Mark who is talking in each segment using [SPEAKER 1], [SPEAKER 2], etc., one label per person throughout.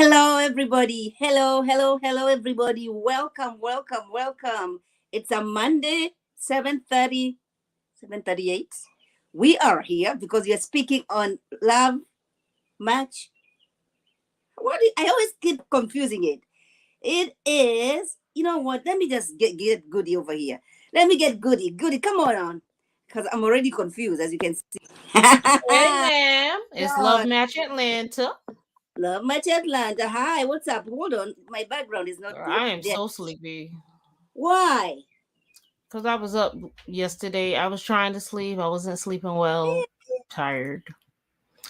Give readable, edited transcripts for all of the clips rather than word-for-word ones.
[SPEAKER 1] Hello, everybody. Hello, everybody. Welcome. It's a Monday, 7:30, 7:38. We are here because we are speaking on love match. I always keep confusing it. It is, you know what? Let me just get Goody over here. Let me get Goody. Goody, come on. Because I'm already confused, as you can see.
[SPEAKER 2] Hey, ma'am. It's Love
[SPEAKER 1] God,
[SPEAKER 2] Match Atlanta.
[SPEAKER 1] love match Atlanta. Hi, what's up? Hold on. My background is not
[SPEAKER 2] Girl,
[SPEAKER 1] good.
[SPEAKER 2] I am
[SPEAKER 1] There.
[SPEAKER 2] so sleepy.
[SPEAKER 1] Why?
[SPEAKER 2] Because I was up yesterday. I was trying to sleep. I wasn't sleeping well. Tired.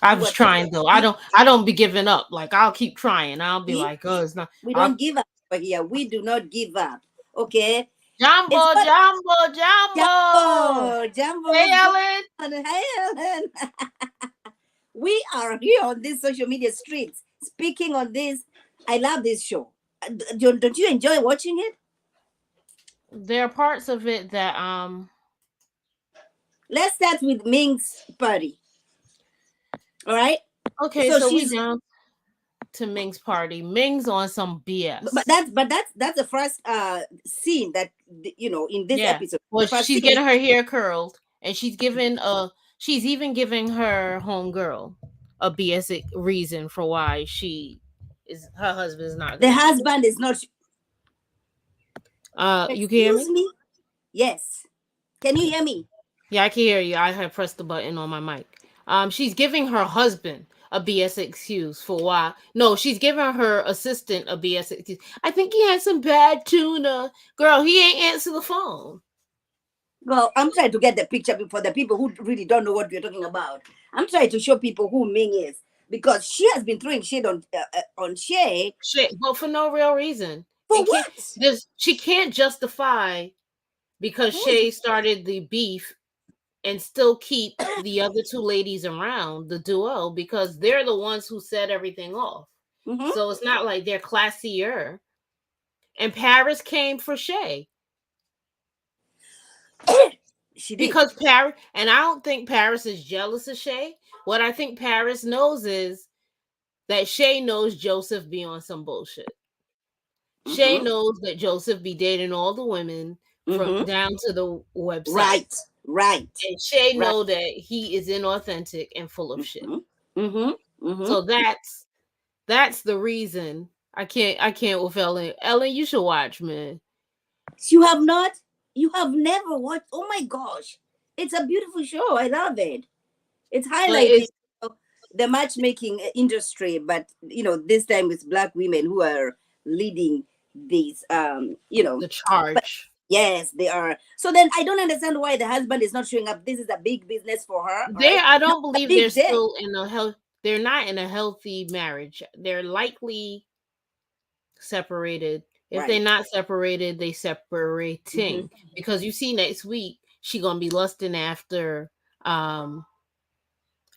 [SPEAKER 2] I
[SPEAKER 1] You
[SPEAKER 2] was
[SPEAKER 1] were trying.
[SPEAKER 2] trying though. I don't be giving up. Like I'll keep trying. I'll be
[SPEAKER 1] See,
[SPEAKER 2] like, oh, it's not.
[SPEAKER 1] we
[SPEAKER 2] I'll,
[SPEAKER 1] don't give up over here. We do not give up. Okay. It's
[SPEAKER 2] Jumbo,
[SPEAKER 1] what
[SPEAKER 2] Jumbo, Jumbo.
[SPEAKER 1] Jumbo,
[SPEAKER 2] Hey,
[SPEAKER 1] what's going
[SPEAKER 2] Ellen.
[SPEAKER 1] on? Hi, Ellen. We are here on these social media streets speaking on this. I love this show. Don't you enjoy watching it?
[SPEAKER 2] There are parts of it that
[SPEAKER 1] Let's start with Ming's party. All right.
[SPEAKER 2] Okay,
[SPEAKER 1] So
[SPEAKER 2] so we
[SPEAKER 1] she's,
[SPEAKER 2] down to Ming's party. Ming's on some
[SPEAKER 1] but
[SPEAKER 2] BS.
[SPEAKER 1] that's the first scene that in this
[SPEAKER 2] Yeah.
[SPEAKER 1] episode.
[SPEAKER 2] Well,
[SPEAKER 1] The first
[SPEAKER 2] she's
[SPEAKER 1] scene.
[SPEAKER 2] getting her hair curled, and she's even giving her homegirl a BS reason for why her husband is not
[SPEAKER 1] The
[SPEAKER 2] gonna be
[SPEAKER 1] husband is not.
[SPEAKER 2] there. You can hear
[SPEAKER 1] Excuse
[SPEAKER 2] me?
[SPEAKER 1] me. Yes. Can you hear me?
[SPEAKER 2] Yeah, I can hear you. I have pressed the button on my mic. She's giving her husband a BS excuse for why. No, she's giving her assistant a BS excuse. I think he had some bad tuna. Girl, he ain't answer the phone.
[SPEAKER 1] Well, I'm trying to get the picture for the people who really don't know what we're talking about. I'm trying to show people who Ming is because she has been throwing shade on Shay.
[SPEAKER 2] Shit, but for no real reason.
[SPEAKER 1] For
[SPEAKER 2] It can't.
[SPEAKER 1] what?
[SPEAKER 2] She can't justify because
[SPEAKER 1] Who is?
[SPEAKER 2] Shay started the beef and still keep the other two ladies around the duo because they're the ones who set everything off.
[SPEAKER 1] Mm-hmm.
[SPEAKER 2] So it's not like they're classier. And Paris came for Shay
[SPEAKER 1] She did.
[SPEAKER 2] because Paris, and I don't think Paris is jealous of Shay. What I think Paris knows is that Shay knows Joseph be on some bullshit. Shay
[SPEAKER 1] Mm-hmm.
[SPEAKER 2] knows that Joseph be dating all the women from
[SPEAKER 1] Mm-hmm.
[SPEAKER 2] down to the website.
[SPEAKER 1] Right. Right.
[SPEAKER 2] And Shay
[SPEAKER 1] Right.
[SPEAKER 2] know that he is inauthentic and full of shit.
[SPEAKER 1] Mm-hmm. Mm-hmm. Mm-hmm.
[SPEAKER 2] So that's the reason I can't with Ellen. Ellen, you should watch, man.
[SPEAKER 1] You have not. You have never watched. Oh my gosh! It's a beautiful show. I love it. It's
[SPEAKER 2] But
[SPEAKER 1] highlighting
[SPEAKER 2] it's
[SPEAKER 1] the matchmaking industry, but this time it's black women who are leading these.
[SPEAKER 2] the
[SPEAKER 1] But
[SPEAKER 2] charge.
[SPEAKER 1] yes, they are. So then I don't understand why the husband is not showing up. This is a big business for her, right?
[SPEAKER 2] I
[SPEAKER 1] Not
[SPEAKER 2] don't
[SPEAKER 1] a
[SPEAKER 2] believe they're
[SPEAKER 1] big deal,
[SPEAKER 2] still in a health they're not in a healthy marriage. They're likely separated. If they're
[SPEAKER 1] right?
[SPEAKER 2] not separated, they
[SPEAKER 1] Mm-hmm.
[SPEAKER 2] separating. Because you see next week she gonna be lusting um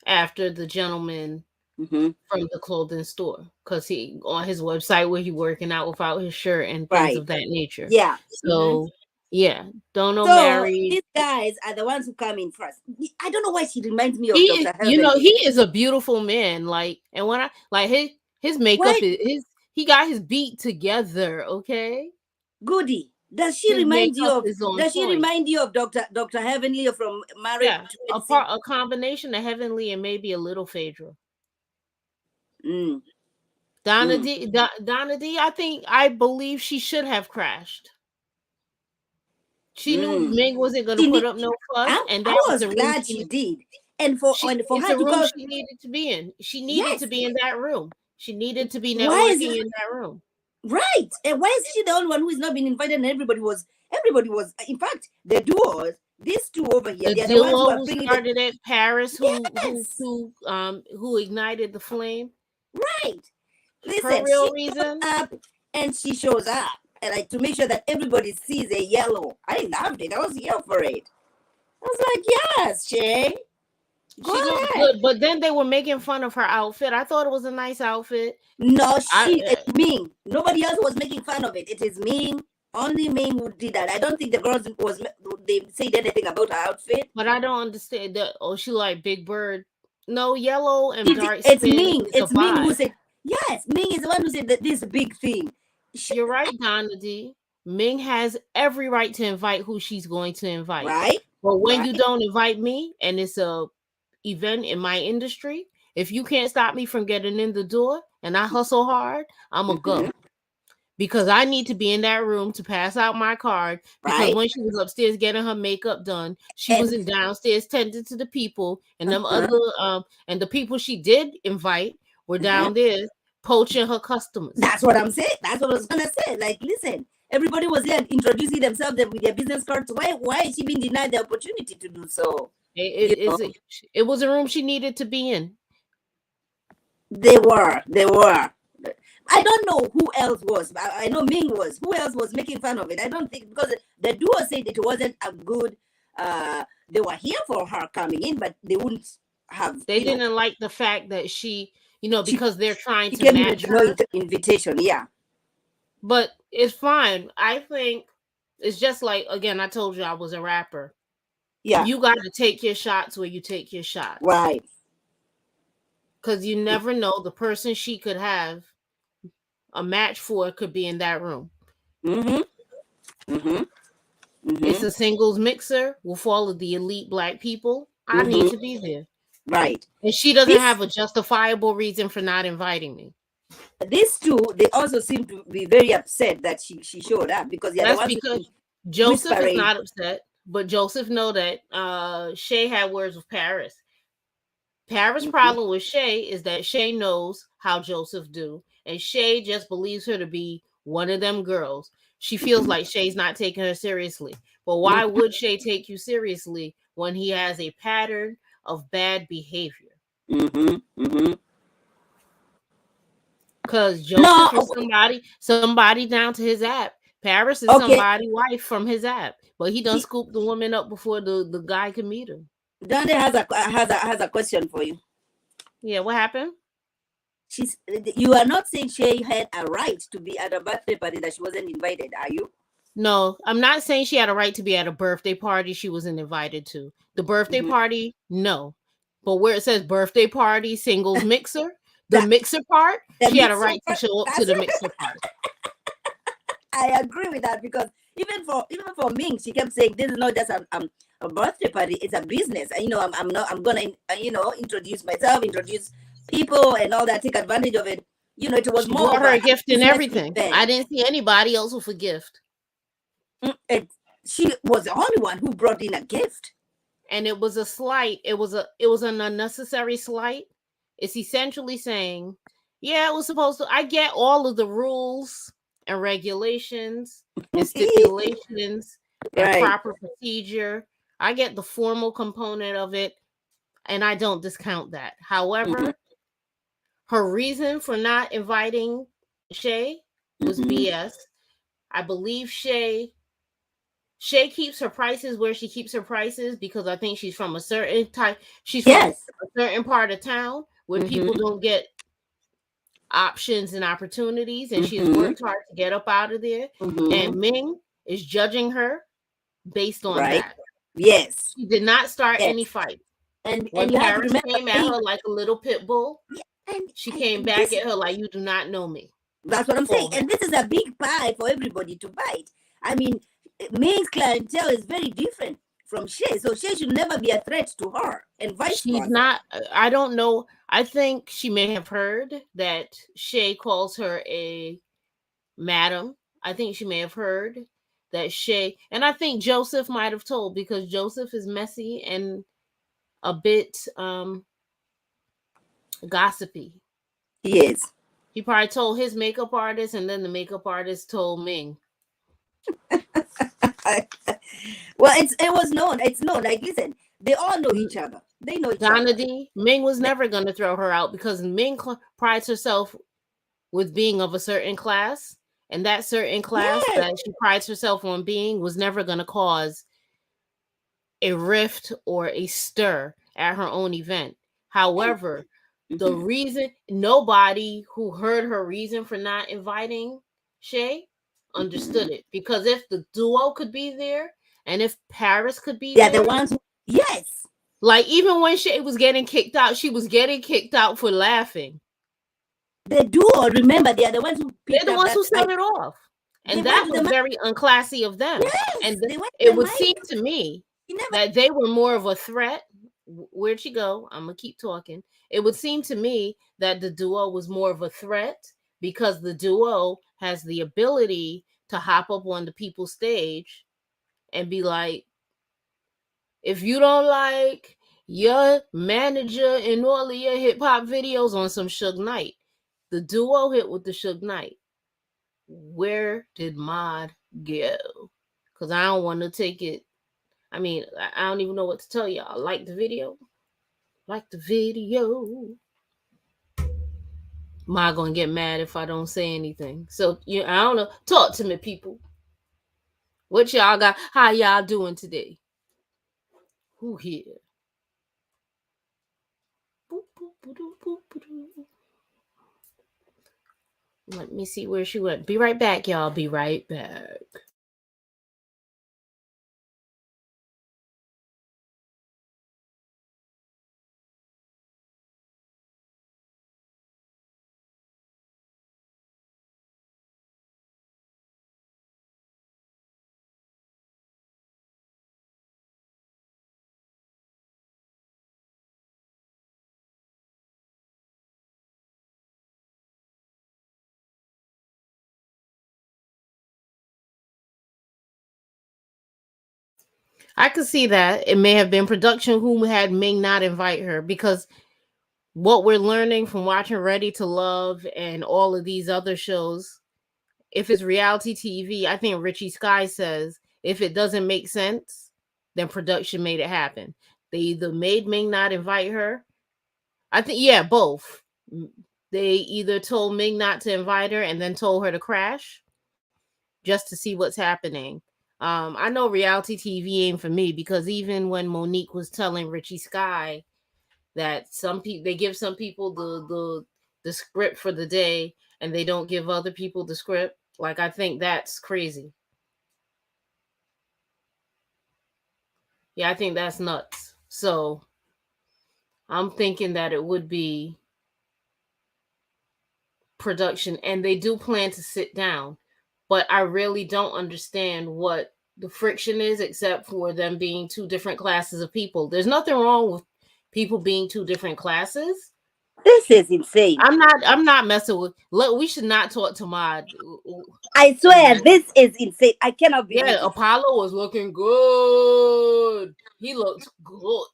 [SPEAKER 2] after the gentleman
[SPEAKER 1] Mm-hmm.
[SPEAKER 2] from the clothing store because he on his website where he working out without his shirt and things
[SPEAKER 1] Right.
[SPEAKER 2] of that nature.
[SPEAKER 1] Yeah. Mm-hmm.
[SPEAKER 2] So yeah, don't know
[SPEAKER 1] So
[SPEAKER 2] married.
[SPEAKER 1] these guys are the ones who come in first. I don't know why she reminds me
[SPEAKER 2] He
[SPEAKER 1] of
[SPEAKER 2] is,
[SPEAKER 1] Dr.
[SPEAKER 2] he
[SPEAKER 1] Heavenly.
[SPEAKER 2] is a beautiful man. Like, and when I like his makeup
[SPEAKER 1] Why
[SPEAKER 2] is his he got his beat together. Okay,
[SPEAKER 1] Goody? Does she
[SPEAKER 2] his
[SPEAKER 1] remind you
[SPEAKER 2] makeup
[SPEAKER 1] of?
[SPEAKER 2] is on
[SPEAKER 1] Does she
[SPEAKER 2] point.
[SPEAKER 1] remind you of Dr. Heavenly from Married
[SPEAKER 2] Yeah,
[SPEAKER 1] to NC?
[SPEAKER 2] a combination of Heavenly and maybe a little Phaedra.
[SPEAKER 1] Mm,
[SPEAKER 2] Donna
[SPEAKER 1] mm,
[SPEAKER 2] D, Donna D. I believe she should have crashed. She knew
[SPEAKER 1] mm.
[SPEAKER 2] Meg wasn't going to
[SPEAKER 1] She
[SPEAKER 2] put
[SPEAKER 1] need,
[SPEAKER 2] up no fuss, and
[SPEAKER 1] I
[SPEAKER 2] that was
[SPEAKER 1] was
[SPEAKER 2] the room
[SPEAKER 1] glad she did, and for
[SPEAKER 2] it's
[SPEAKER 1] her
[SPEAKER 2] a
[SPEAKER 1] to
[SPEAKER 2] room
[SPEAKER 1] go.
[SPEAKER 2] she needed to be in. She needed to
[SPEAKER 1] Yes.
[SPEAKER 2] be in that room. She needed to be
[SPEAKER 1] Why is
[SPEAKER 2] networking in that room.
[SPEAKER 1] right? And why is she the only one who is not being invited? And everybody was. In fact, the duos, these two over here,
[SPEAKER 2] The
[SPEAKER 1] they are the ones who
[SPEAKER 2] duo
[SPEAKER 1] are
[SPEAKER 2] who
[SPEAKER 1] bringing the.
[SPEAKER 2] started it, Paris,
[SPEAKER 1] Yes,
[SPEAKER 2] who ignited the flame.
[SPEAKER 1] right.
[SPEAKER 2] Her
[SPEAKER 1] Listen,
[SPEAKER 2] real
[SPEAKER 1] she shows
[SPEAKER 2] reason.
[SPEAKER 1] up and she shows up, and like to make sure that everybody sees a yellow. I loved it. I was here for it. I was like, yes, Shay, go
[SPEAKER 2] She looked
[SPEAKER 1] ahead.
[SPEAKER 2] good, but then they were making fun of her outfit. I thought it was a nice outfit.
[SPEAKER 1] No,
[SPEAKER 2] I
[SPEAKER 1] it's Ming. Nobody else was making fun of it. It is Ming. Only Ming who did that. I don't think the girls they said anything about her outfit.
[SPEAKER 2] but I don't understand that. Oh, she like Big Bird. No, yellow and dark
[SPEAKER 1] It's
[SPEAKER 2] skin
[SPEAKER 1] Ming.
[SPEAKER 2] is a
[SPEAKER 1] It's Ming who
[SPEAKER 2] vibe.
[SPEAKER 1] said. Yes, Ming is the one who said that this big thing. She,
[SPEAKER 2] You're right, Donna D. Ming has every right to invite who she's going to invite.
[SPEAKER 1] right?
[SPEAKER 2] But when
[SPEAKER 1] Right?
[SPEAKER 2] you don't invite me and it's a event in my industry, if you can't stop me from getting in the door and I hustle hard, I'm going to
[SPEAKER 1] Mhm.
[SPEAKER 2] go. Because I need to be in that room to pass out my card. Because
[SPEAKER 1] Right?
[SPEAKER 2] when she was upstairs getting her makeup done, she was
[SPEAKER 1] And
[SPEAKER 2] in downstairs tending to the people, and them
[SPEAKER 1] uh-huh,
[SPEAKER 2] other and the people she did invite were
[SPEAKER 1] uh-huh.
[SPEAKER 2] down there poaching her customers.
[SPEAKER 1] That's what I'm saying. That's what I was gonna say. Like, listen, everybody was there introducing themselves with their business cards. Why is she being denied the opportunity to do so?
[SPEAKER 2] It,
[SPEAKER 1] You
[SPEAKER 2] it,
[SPEAKER 1] know,
[SPEAKER 2] it's- it was a room she needed to be in.
[SPEAKER 1] they were. I don't know who else was. I know Ming was. Who else was making fun of it? I don't think because the duo said it wasn't a good. They were here for her coming in, but they wouldn't have.
[SPEAKER 2] They didn't like the fact that she,
[SPEAKER 1] She,
[SPEAKER 2] because they're trying
[SPEAKER 1] she
[SPEAKER 2] to
[SPEAKER 1] came
[SPEAKER 2] match
[SPEAKER 1] with no
[SPEAKER 2] her.
[SPEAKER 1] invitation. Yeah,
[SPEAKER 2] But it's fine. I think it's just like, again, I told you I was a rapper.
[SPEAKER 1] yeah,
[SPEAKER 2] You got to take your shots where you take your shots.
[SPEAKER 1] right.
[SPEAKER 2] Because you never know, the person she could have a match for could be in that room.
[SPEAKER 1] Mm-hmm. Mm-hmm.
[SPEAKER 2] It's
[SPEAKER 1] Mm-hmm.
[SPEAKER 2] a singles mixer with all of the elite Black people. I need
[SPEAKER 1] Mm-hmm.
[SPEAKER 2] to be there.
[SPEAKER 1] Right.
[SPEAKER 2] And she doesn't
[SPEAKER 1] This
[SPEAKER 2] have a justifiable reason for not inviting me.
[SPEAKER 1] these two, they also seem to be very upset that she showed up because they're the
[SPEAKER 2] That's
[SPEAKER 1] ones
[SPEAKER 2] because
[SPEAKER 1] who
[SPEAKER 2] Joseph is
[SPEAKER 1] whispering.
[SPEAKER 2] not upset, but Joseph know that Shay had words with Paris. Paris'
[SPEAKER 1] Mhm.
[SPEAKER 2] problem with Shay is that Shay knows how Joseph do, and Shay just believes her to be one of them girls. She feels like Shay's not taking her seriously. But why would Shay take you seriously when he has a pattern of bad behavior?
[SPEAKER 1] Mhm. Mhm.
[SPEAKER 2] Because
[SPEAKER 1] No,
[SPEAKER 2] Joseph is somebody down to his app. Paris is
[SPEAKER 1] okay.
[SPEAKER 2] somebody wife from his app. But he done scooped the woman up before the guy could meet her.
[SPEAKER 1] Dante has a question for you.
[SPEAKER 2] Yeah, what happened?
[SPEAKER 1] She's you are not saying she had a right to be at a birthday party that she wasn't invited, are you?
[SPEAKER 2] No, I'm not saying she had a right to be at a birthday party she wasn't invited to. The birthday
[SPEAKER 1] Mhm.
[SPEAKER 2] party, no. But where it says birthday party singles mixer, the
[SPEAKER 1] That
[SPEAKER 2] mixer part,
[SPEAKER 1] the
[SPEAKER 2] she had a
[SPEAKER 1] mixer
[SPEAKER 2] right to
[SPEAKER 1] part,
[SPEAKER 2] show up to
[SPEAKER 1] that's
[SPEAKER 2] the mixer part.
[SPEAKER 1] I agree with that because even for Ming, she kept saying this is not just a birthday party; it's a business. And, I'm not I'm gonna introduce myself, introduce people, and all that. Take advantage of it. It was
[SPEAKER 2] She
[SPEAKER 1] more
[SPEAKER 2] brought
[SPEAKER 1] of
[SPEAKER 2] her
[SPEAKER 1] a
[SPEAKER 2] a gift and
[SPEAKER 1] business
[SPEAKER 2] everything. I
[SPEAKER 1] event.
[SPEAKER 2] didn't see anybody else with a gift.
[SPEAKER 1] And she was the only one who brought in a gift.
[SPEAKER 2] And it was a slight. It was an unnecessary slight. It's essentially saying, yeah, it was supposed to. I get all of the rules and regulations and stipulations and
[SPEAKER 1] Right.
[SPEAKER 2] proper procedure. I get the formal component of it, and I don't discount that.
[SPEAKER 1] Hmm.
[SPEAKER 2] However, her reason for not inviting Shay was
[SPEAKER 1] Hmm.
[SPEAKER 2] BS. I believe Shay keeps her prices where she keeps her prices because I think she's from a certain type. She's from
[SPEAKER 1] Yes.
[SPEAKER 2] a certain part of town where people
[SPEAKER 1] Hmm.
[SPEAKER 2] don't get options and opportunities, and she has
[SPEAKER 1] Hmm.
[SPEAKER 2] worked hard to get up out of there.
[SPEAKER 1] Hmm.
[SPEAKER 2] And Ming is judging her based on
[SPEAKER 1] Right.
[SPEAKER 2] that.
[SPEAKER 1] Yes.
[SPEAKER 2] She did not start
[SPEAKER 1] Yes.
[SPEAKER 2] any fight.
[SPEAKER 1] And
[SPEAKER 2] When
[SPEAKER 1] you have to
[SPEAKER 2] Paris
[SPEAKER 1] remember,
[SPEAKER 2] came at
[SPEAKER 1] Ming.
[SPEAKER 2] her like a little pit bull,
[SPEAKER 1] Yeah,
[SPEAKER 2] she
[SPEAKER 1] and
[SPEAKER 2] came back
[SPEAKER 1] this
[SPEAKER 2] at her like, "You do not know me."
[SPEAKER 1] that's what I'm saying.
[SPEAKER 2] Fall back.
[SPEAKER 1] And this is a big pie for everybody to bite. I mean, Ming's clientele is very different from Shay, so Shay should never be a threat to her, and vice
[SPEAKER 2] She's
[SPEAKER 1] versa.
[SPEAKER 2] not. I don't know. I think she may have heard that Shay calls her a madam. I think she may have heard that Shay, and I think Joseph might have told because Joseph is messy and a bit gossipy.
[SPEAKER 1] He is.
[SPEAKER 2] He probably told his makeup artist, and then the makeup artist told Ming.
[SPEAKER 1] Well, it was known. It's known. Like, listen, they all know each other. They know each
[SPEAKER 2] Donna
[SPEAKER 1] other.
[SPEAKER 2] D. Ming was never going to throw her out because Ming prides herself with being of a certain class, and that certain class
[SPEAKER 1] Yes.
[SPEAKER 2] that she prides herself on being was never going to cause a rift or a stir at her own event. However, the
[SPEAKER 1] Mhm.
[SPEAKER 2] reason nobody who heard her reason for not inviting Shay understood it, because if the duo could be there and if Paris could be
[SPEAKER 1] They're the
[SPEAKER 2] there,
[SPEAKER 1] ones. Yes.
[SPEAKER 2] like even when Shay was getting kicked out, she was getting kicked out for laughing.
[SPEAKER 1] The duo, remember, they are the ones who
[SPEAKER 2] They're
[SPEAKER 1] picked
[SPEAKER 2] the
[SPEAKER 1] up
[SPEAKER 2] ones
[SPEAKER 1] that
[SPEAKER 2] who set
[SPEAKER 1] mic.
[SPEAKER 2] it off.
[SPEAKER 1] They
[SPEAKER 2] And
[SPEAKER 1] went
[SPEAKER 2] that
[SPEAKER 1] to the
[SPEAKER 2] was
[SPEAKER 1] mic.
[SPEAKER 2] very unclassy of them.
[SPEAKER 1] Yes,
[SPEAKER 2] And
[SPEAKER 1] they went to
[SPEAKER 2] it
[SPEAKER 1] the
[SPEAKER 2] would
[SPEAKER 1] mic.
[SPEAKER 2] seem to me
[SPEAKER 1] He never.
[SPEAKER 2] that they were more of a threat. Where'd she go? I'm gonna keep talking. It would seem to me that the duo was more of a threat because the duo has the ability to hop up on the people's stage and be like, if you don't like your manager in all of your hip hop videos on some Suge Knight, the duo hit with the Suge Knight. Where did Mod go? Because I don't want to take it. I mean, I don't even know what to tell y'all. Like the video? Like the video. Mod gonna get mad if I don't say anything. So, I don't know. Talk to me, people. What y'all got? How y'all doing today? Who here? Boop, boop, boop, boop, boop, boop. Let me see where she went. Be right back, y'all. Be right back. I could see that. It may have been production who had Ming not invite her because what we're learning from watching Ready to Love and all of these other shows, if it's reality TV, I think Richie Sky says if it doesn't make sense, then production made it happen. They either made Ming not invite her. I think, yeah, both. They either told Ming not to invite her and then told her to crash just to see what's happening. I know reality TV ain't for me because even when Monique was telling Richie Sky that some people they give some people the script for the day and they don't give other people the script, like I think that's crazy. Yeah, I think that's nuts. So I'm thinking that it would be production and they do plan to sit down, but I really don't understand what the friction is except for them being two different classes of people. There's nothing wrong with people being two different classes.
[SPEAKER 1] This is insane.
[SPEAKER 2] I'm not messing with. Look, we should not talk to Mod.
[SPEAKER 1] I swear, this is insane. I cannot believe
[SPEAKER 2] Yeah,
[SPEAKER 1] it.
[SPEAKER 2] Apollo was looking good. He looked good.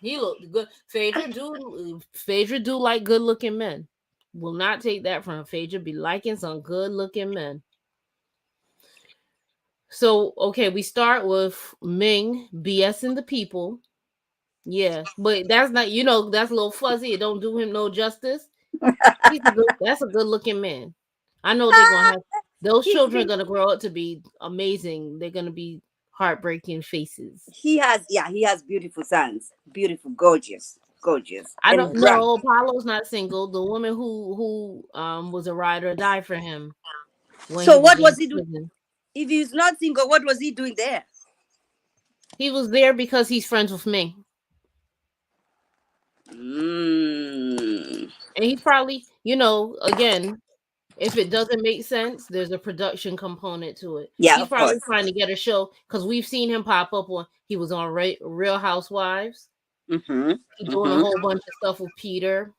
[SPEAKER 2] He looked good. Phaedra do like good looking men. Will not take that from Phaedra. Be liking some good looking men. So okay, we start with Ming BSing the people. Yeah, but that's not that's a little fuzzy. It don't do him no justice. That's a good looking man. I know they're gonna have those
[SPEAKER 1] he,
[SPEAKER 2] children are
[SPEAKER 1] he
[SPEAKER 2] gonna grow up to be amazing. They're gonna be heartbreaking faces.
[SPEAKER 1] he has, yeah, he has beautiful sons, beautiful, gorgeous, gorgeous,
[SPEAKER 2] I
[SPEAKER 1] and
[SPEAKER 2] don't
[SPEAKER 1] bright.
[SPEAKER 2] know. Apollo's not single. The woman who was a ride or die for him when he
[SPEAKER 1] So
[SPEAKER 2] was
[SPEAKER 1] what was
[SPEAKER 2] in
[SPEAKER 1] he doing?
[SPEAKER 2] prison.
[SPEAKER 1] If he's not single, what was he doing there?
[SPEAKER 2] He was there because he's friends with me.
[SPEAKER 1] Mm.
[SPEAKER 2] And he's probably, again, if it doesn't make sense, there's a production component to it.
[SPEAKER 1] Yeah,
[SPEAKER 2] He's
[SPEAKER 1] of course.
[SPEAKER 2] probably trying to get a show because we've seen him pop up on. He was on Real Housewives.
[SPEAKER 1] Mm-hmm.
[SPEAKER 2] He's doing a
[SPEAKER 1] Mm-hmm.
[SPEAKER 2] whole bunch of stuff with Peter.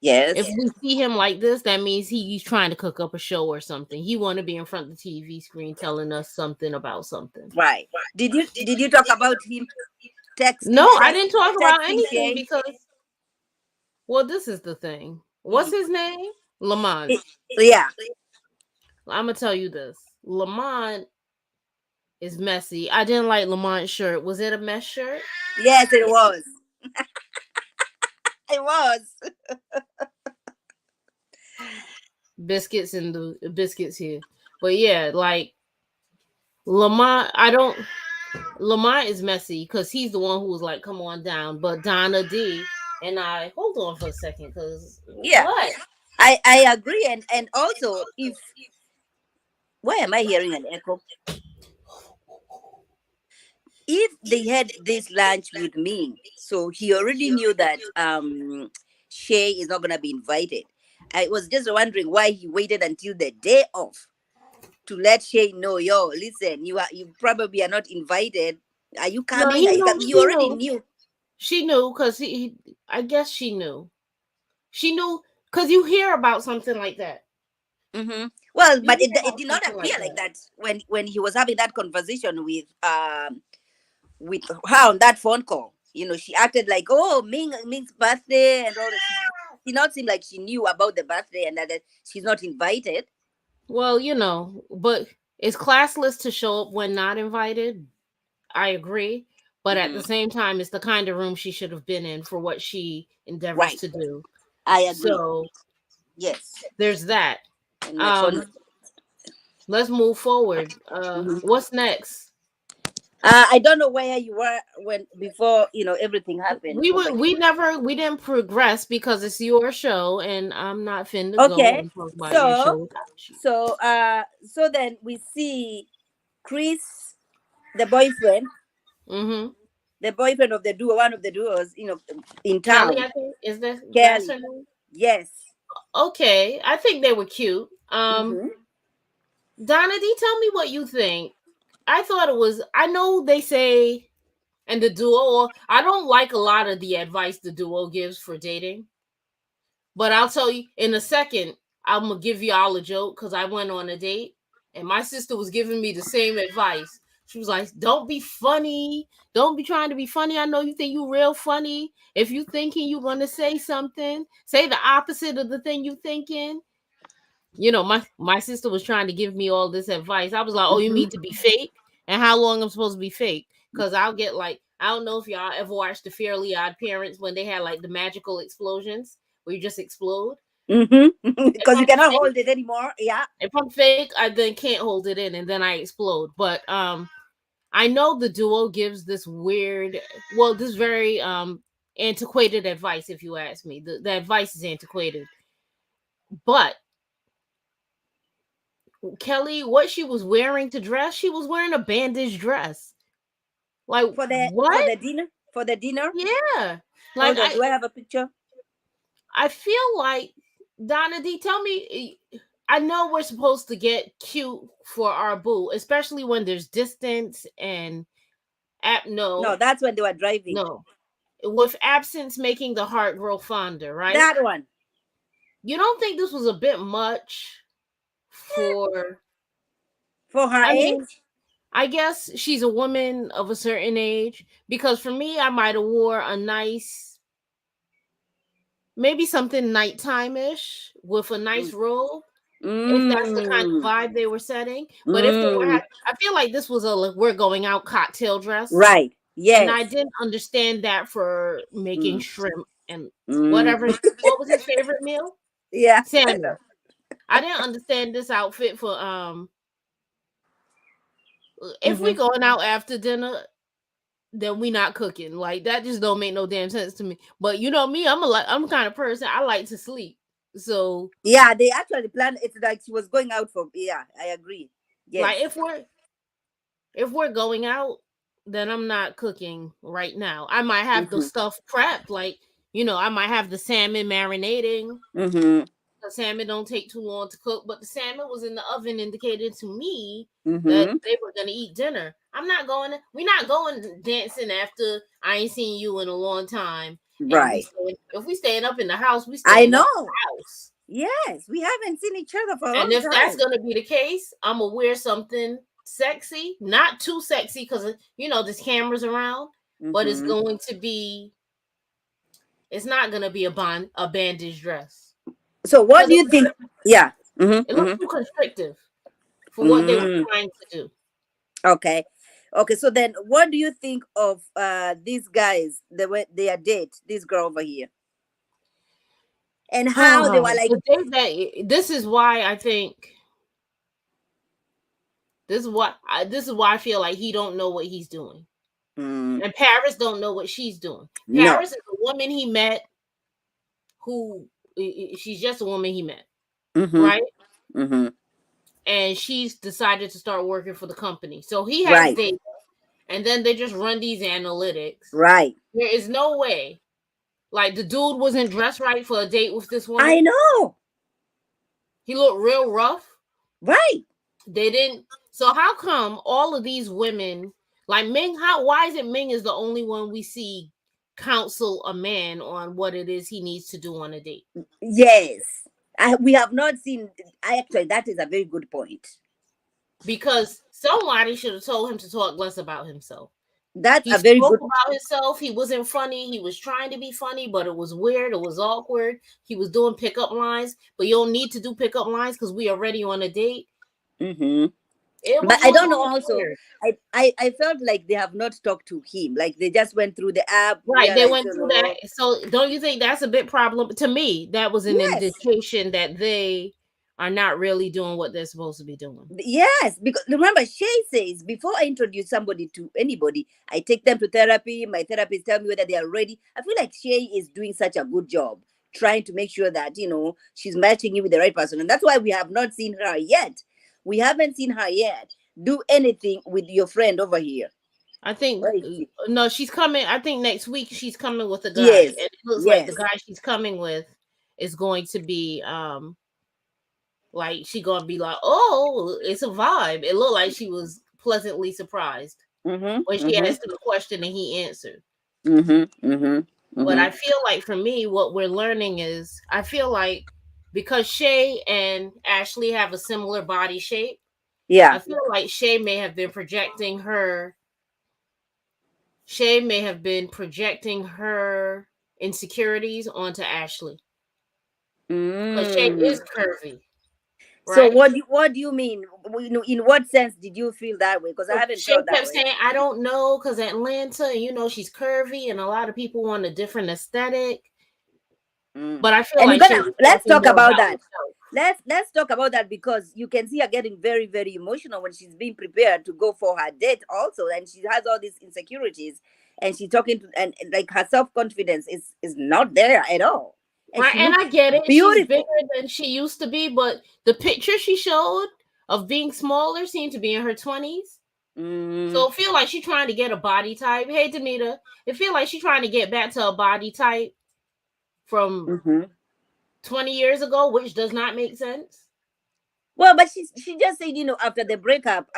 [SPEAKER 2] If
[SPEAKER 1] Yes.
[SPEAKER 2] we see him like this, that means he's trying to cook up a show or something. He want to be in front of the TV screen telling us something about something.
[SPEAKER 1] Right. Did you talk about him
[SPEAKER 2] No,
[SPEAKER 1] texting
[SPEAKER 2] I
[SPEAKER 1] Shay?
[SPEAKER 2] didn't talk about
[SPEAKER 1] Texting
[SPEAKER 2] anything
[SPEAKER 1] Shay?
[SPEAKER 2] because, well, this is the thing. What's
[SPEAKER 1] Mm.
[SPEAKER 2] his name? Lamont.
[SPEAKER 1] Yeah.
[SPEAKER 2] I'm gonna tell you this. Lamont is messy. I didn't like Lamont's shirt. Was it a mesh shirt?
[SPEAKER 1] Yes, it was. It was.
[SPEAKER 2] Biscuits and the biscuits here. But yeah, like Lamont, Lamont is messy because he's the one who was like, come on down. But Donna D and I hold on for a second because
[SPEAKER 1] Yeah.
[SPEAKER 2] what?
[SPEAKER 1] I agree, and also, if why am I hearing an echo? If they had this lunch with me, so he already knew that Shay is not gonna be invited. I was just wondering why he waited until the day off to let Shay know, yo, listen, you probably are not invited. Are you
[SPEAKER 2] No,
[SPEAKER 1] coming?
[SPEAKER 2] he
[SPEAKER 1] Are you
[SPEAKER 2] knew.
[SPEAKER 1] coming? You
[SPEAKER 2] He
[SPEAKER 1] already
[SPEAKER 2] knew.
[SPEAKER 1] knew.
[SPEAKER 2] She knew because I guess she knew. She knew because you hear about something like that.
[SPEAKER 1] Mm-hmm. Well,
[SPEAKER 2] You
[SPEAKER 1] but
[SPEAKER 2] hear
[SPEAKER 1] it
[SPEAKER 2] about
[SPEAKER 1] did not
[SPEAKER 2] something
[SPEAKER 1] appear
[SPEAKER 2] like
[SPEAKER 1] like
[SPEAKER 2] that.
[SPEAKER 1] that when he was having that conversation with her on that phone call. She acted like, oh, Ming's birthday and all that. She did not seem like she knew about the birthday and that she's not invited.
[SPEAKER 2] Well, but it's classless to show up when not invited. I agree. But at
[SPEAKER 1] Hmm.
[SPEAKER 2] the same time, it's the kind of room she should have been in for what she endeavors
[SPEAKER 1] Right.
[SPEAKER 2] to do.
[SPEAKER 1] I agree.
[SPEAKER 2] So
[SPEAKER 1] Yes.
[SPEAKER 2] there's that.
[SPEAKER 1] And my phone.
[SPEAKER 2] Um, let's move forward.
[SPEAKER 1] Mhm.
[SPEAKER 2] What's next?
[SPEAKER 1] I don't know where you were when before everything happened
[SPEAKER 2] We
[SPEAKER 1] because
[SPEAKER 2] would we didn't progress because it's your show and I'm not finna go
[SPEAKER 1] okay.
[SPEAKER 2] and talk about your
[SPEAKER 1] So
[SPEAKER 2] show without you.
[SPEAKER 1] so then we see Chris, the boyfriend,
[SPEAKER 2] Mm-hmm.
[SPEAKER 1] of the duo, one of the duos, in
[SPEAKER 2] Kelly,
[SPEAKER 1] town.
[SPEAKER 2] I think that's
[SPEAKER 1] Kelly.
[SPEAKER 2] her name.
[SPEAKER 1] Yes.
[SPEAKER 2] Okay, I think they were cute.
[SPEAKER 1] Mm-hmm.
[SPEAKER 2] Donna D, tell me what you think. I thought it was. I know they say, and the duo. I don't like a lot of the advice the duo gives for dating, but I'll tell you in a second. I'm gonna give y'all a joke because I went on a date and my sister was giving me the same advice. She was like, "Don't be funny. Don't be trying to be funny. I know you think you real funny. If you thinking you gonna say something, say the opposite of the thing you thinking." My sister was trying to give me all this advice. I was like, "Oh, you
[SPEAKER 1] Mm-hmm.
[SPEAKER 2] mean to be fake? And how long I'm supposed to be fake?" Because I'll get like, I don't know if y'all ever watched the Fairly Odd Parents when they had like the magical explosions where you just explode.
[SPEAKER 1] Mm-hmm.
[SPEAKER 2] If
[SPEAKER 1] Because you
[SPEAKER 2] I'm
[SPEAKER 1] cannot
[SPEAKER 2] fake,
[SPEAKER 1] hold it anymore. Yeah.
[SPEAKER 2] if I'm fake, I then can't hold it in and then I explode. But I know the duo gives this weird, well, this very antiquated advice. If you ask me, the advice is antiquated. But Kelly, what she was wearing to dress, she was wearing a bandage dress. Like
[SPEAKER 1] For the for
[SPEAKER 2] what?
[SPEAKER 1] the dinner. For the dinner.
[SPEAKER 2] Yeah. Like
[SPEAKER 1] Hold on. Do I have a picture?
[SPEAKER 2] I feel like Donna D, tell me. I know we're supposed to get cute for our boo, especially when there's distance and
[SPEAKER 1] No,
[SPEAKER 2] no,
[SPEAKER 1] that's when they were driving.
[SPEAKER 2] no, with absence making the heart grow fonder, right?
[SPEAKER 1] That one.
[SPEAKER 2] You don't think this was a bit much for?
[SPEAKER 1] For her
[SPEAKER 2] I mean,
[SPEAKER 1] age.
[SPEAKER 2] I guess she's a woman of a certain age because for me, I might have wore a nice, maybe something nighttime-ish with a nice
[SPEAKER 1] Mm.
[SPEAKER 2] robe if that's the kind of
[SPEAKER 1] Mm.
[SPEAKER 2] vibe they were setting. But if they were,
[SPEAKER 1] Mm.
[SPEAKER 2] I feel like this was a like, we're going out cocktail dress,
[SPEAKER 1] Right.
[SPEAKER 2] and I
[SPEAKER 1] Yes.
[SPEAKER 2] didn't understand that for making
[SPEAKER 1] Mm.
[SPEAKER 2] shrimp and
[SPEAKER 1] Mm.
[SPEAKER 2] whatever. What was his favorite meal?
[SPEAKER 1] Yeah. I know.
[SPEAKER 2] Salmon. I didn't understand this outfit for if we
[SPEAKER 1] Mm-hmm.
[SPEAKER 2] going out after dinner, then we not cooking. Like that just don't make no damn sense to me. But you know me, I'm the kind of person I like to sleep. So
[SPEAKER 1] Yeah, they actually planned. It's like she was going out for. Yeah, I agree. Yes.
[SPEAKER 2] like if we're going out, then I'm not cooking right now. I might have the
[SPEAKER 1] Mm-hmm.
[SPEAKER 2] stuff prepped, like I might have the salmon marinating.
[SPEAKER 1] Mm-hmm.
[SPEAKER 2] The salmon don't take too long to cook, but the salmon was in the oven, indicated to me that
[SPEAKER 1] Mm-hmm.
[SPEAKER 2] they were gonna eat dinner. I'm not going. We're not going dancing after I ain't seen you in a long time. And
[SPEAKER 1] Right.
[SPEAKER 2] if we staying up in the house, we
[SPEAKER 1] I
[SPEAKER 2] staying up in
[SPEAKER 1] know.
[SPEAKER 2] the house.
[SPEAKER 1] Yes, we haven't seen each other for a
[SPEAKER 2] And
[SPEAKER 1] long
[SPEAKER 2] if that's
[SPEAKER 1] time.
[SPEAKER 2] gonna be the case, I'm gonna wear something sexy, not too sexy, because there's cameras around, but it's
[SPEAKER 1] Mm-hmm.
[SPEAKER 2] going to be. It's not gonna be a bandage dress
[SPEAKER 1] So, what
[SPEAKER 2] because
[SPEAKER 1] do you think? Yeah.
[SPEAKER 2] it
[SPEAKER 1] Mm-hmm.
[SPEAKER 2] looks
[SPEAKER 1] Mm-hmm.
[SPEAKER 2] too constrictive for what they were
[SPEAKER 1] Mm.
[SPEAKER 2] trying to do.
[SPEAKER 1] Okay. Okay. So then, what do you think of these guys? The way they are date this girl over here, and how they were like.
[SPEAKER 2] This is why I think this is why I feel like he don't know what he's doing,
[SPEAKER 1] Mm,
[SPEAKER 2] and Paris don't know what she's doing.
[SPEAKER 1] no.
[SPEAKER 2] Paris is a woman he met who she's just a woman he met,
[SPEAKER 1] Mm-hmm.
[SPEAKER 2] right?
[SPEAKER 1] Mm-hmm.
[SPEAKER 2] And she's decided to start working for the company. So he has
[SPEAKER 1] Right.
[SPEAKER 2] data, and then they just run these analytics.
[SPEAKER 1] Right.
[SPEAKER 2] There is no way. Like the dude wasn't dressed right for a date with this
[SPEAKER 1] I
[SPEAKER 2] woman.
[SPEAKER 1] know.
[SPEAKER 2] He looked real rough.
[SPEAKER 1] Right.
[SPEAKER 2] They didn't. So how come all of these women, like Ming? Why is it Ming is the only one we see counsel a man on what it is he needs to do on a date?
[SPEAKER 1] Yes. We have not seen. Actually, that is a very good point.
[SPEAKER 2] Because somebody should have told him to talk less about himself.
[SPEAKER 1] That's
[SPEAKER 2] He
[SPEAKER 1] a very
[SPEAKER 2] spoke
[SPEAKER 1] good.
[SPEAKER 2] about himself. He wasn't funny. He was trying to be funny, but it was weird. It was awkward. He was doing pickup lines, but you don't need to do pickup lines because we already on a date.
[SPEAKER 1] Mm-hmm.
[SPEAKER 2] It
[SPEAKER 1] But
[SPEAKER 2] was
[SPEAKER 1] I
[SPEAKER 2] a
[SPEAKER 1] don't know.
[SPEAKER 2] little
[SPEAKER 1] Also,
[SPEAKER 2] weird.
[SPEAKER 1] I felt like they have not talked to him. Like they just went through the app,
[SPEAKER 2] Right, they
[SPEAKER 1] realized,
[SPEAKER 2] went through that. So don't you think that's a bit problem? To me, that was an
[SPEAKER 1] yes,
[SPEAKER 2] indication that they are not really doing what they're supposed to be doing.
[SPEAKER 1] yes. Because remember, Shay says before I introduce somebody to anybody, I take them to therapy. My therapist tell me whether they are ready. I feel like Shay is doing such a good job trying to make sure that she's matching you with the right person, and that's why we have not seen her yet. We haven't seen her yet do anything with your friend over here.
[SPEAKER 2] I think
[SPEAKER 1] Where is she?
[SPEAKER 2] no, she's coming. I think next week she's coming with a guy, and
[SPEAKER 1] Yes,
[SPEAKER 2] it looks like the
[SPEAKER 1] yes.
[SPEAKER 2] guy she's coming with is going to be like she gonna be like, oh, it's a vibe. It looked like she was pleasantly surprised
[SPEAKER 1] Mm-hmm.
[SPEAKER 2] when she
[SPEAKER 1] Mm-hmm.
[SPEAKER 2] asked him a question and he answered.
[SPEAKER 1] Mm-hmm. Mm-hmm.
[SPEAKER 2] But
[SPEAKER 1] Mm-hmm.
[SPEAKER 2] I feel like for me, what we're learning is I feel like because Shay and Ashley have a similar body shape, I
[SPEAKER 1] Yeah.
[SPEAKER 2] feel like Shay may have been projecting her. Shay may have been projecting her insecurities onto Ashley because Shay
[SPEAKER 1] Mm.
[SPEAKER 2] is curvy,
[SPEAKER 1] So
[SPEAKER 2] right?
[SPEAKER 1] what do you mean? In what sense did you feel that way? Because I
[SPEAKER 2] So
[SPEAKER 1] haven't
[SPEAKER 2] Shay
[SPEAKER 1] felt that
[SPEAKER 2] kept
[SPEAKER 1] way.
[SPEAKER 2] saying, I don't know, because Atlanta, she's curvy and a lot of people want a different aesthetic.
[SPEAKER 1] Mm.
[SPEAKER 2] But I feel
[SPEAKER 1] And you're
[SPEAKER 2] like Shay
[SPEAKER 1] gonna
[SPEAKER 2] was
[SPEAKER 1] let's
[SPEAKER 2] talking
[SPEAKER 1] talk
[SPEAKER 2] more
[SPEAKER 1] about
[SPEAKER 2] about
[SPEAKER 1] that.
[SPEAKER 2] herself.
[SPEAKER 1] Let's talk about that because you can see her getting very, very emotional when she's being prepared to go for her date also, and she has all these insecurities, and she's talking to and like her self-confidence is not there at all. And
[SPEAKER 2] Right.
[SPEAKER 1] she
[SPEAKER 2] And
[SPEAKER 1] looks
[SPEAKER 2] I get it. She's bigger
[SPEAKER 1] beautiful.
[SPEAKER 2] than she used to be, but the picture she showed of being smaller seemed to be in her 20s.
[SPEAKER 1] Mm,
[SPEAKER 2] So it feel like she's trying to get a body type. Hey, Demita, it feel like she's trying to get back to a body type from
[SPEAKER 1] mm-hmm.
[SPEAKER 2] 20 years ago, which does not make sense.
[SPEAKER 1] Well, but she just said, after the breakup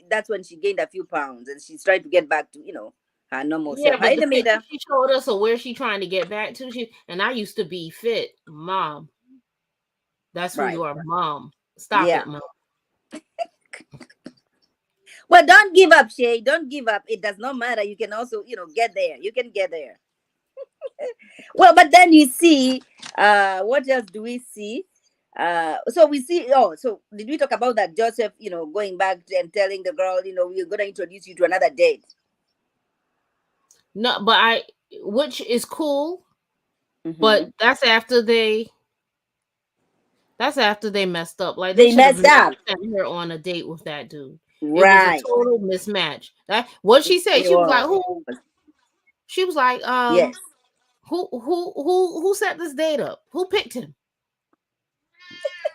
[SPEAKER 1] that's when she gained a few pounds and she's trying to get back to, her normal
[SPEAKER 2] Yeah,
[SPEAKER 1] self.
[SPEAKER 2] but
[SPEAKER 1] Hi,
[SPEAKER 2] the picture
[SPEAKER 1] Demeter.
[SPEAKER 2] she showed us of where she trying to get back to, and I used to be fit, mom. That's who
[SPEAKER 1] Right.
[SPEAKER 2] you are, mom. Stop
[SPEAKER 1] Yeah.
[SPEAKER 2] it, mom.
[SPEAKER 1] Well, don't give up, Shay. Don't give up. It does not matter. You can also, get there. You can get there. Well, but then you see, what else do we see? So we see. Oh, so did we talk about that Joseph? Going back and telling the girl, we're gonna introduce you to another date.
[SPEAKER 2] No, which is cool,
[SPEAKER 1] Hmm.
[SPEAKER 2] but that's after they messed up. Like they
[SPEAKER 1] They
[SPEAKER 2] should have
[SPEAKER 1] messed
[SPEAKER 2] never
[SPEAKER 1] up.
[SPEAKER 2] sent her on a date with that dude. It was a
[SPEAKER 1] Right.
[SPEAKER 2] total mismatch. That what she said.
[SPEAKER 1] It
[SPEAKER 2] She was like,
[SPEAKER 1] was.
[SPEAKER 2] "Who?" She was like,
[SPEAKER 1] Yes.
[SPEAKER 2] who set this date up? Who picked him?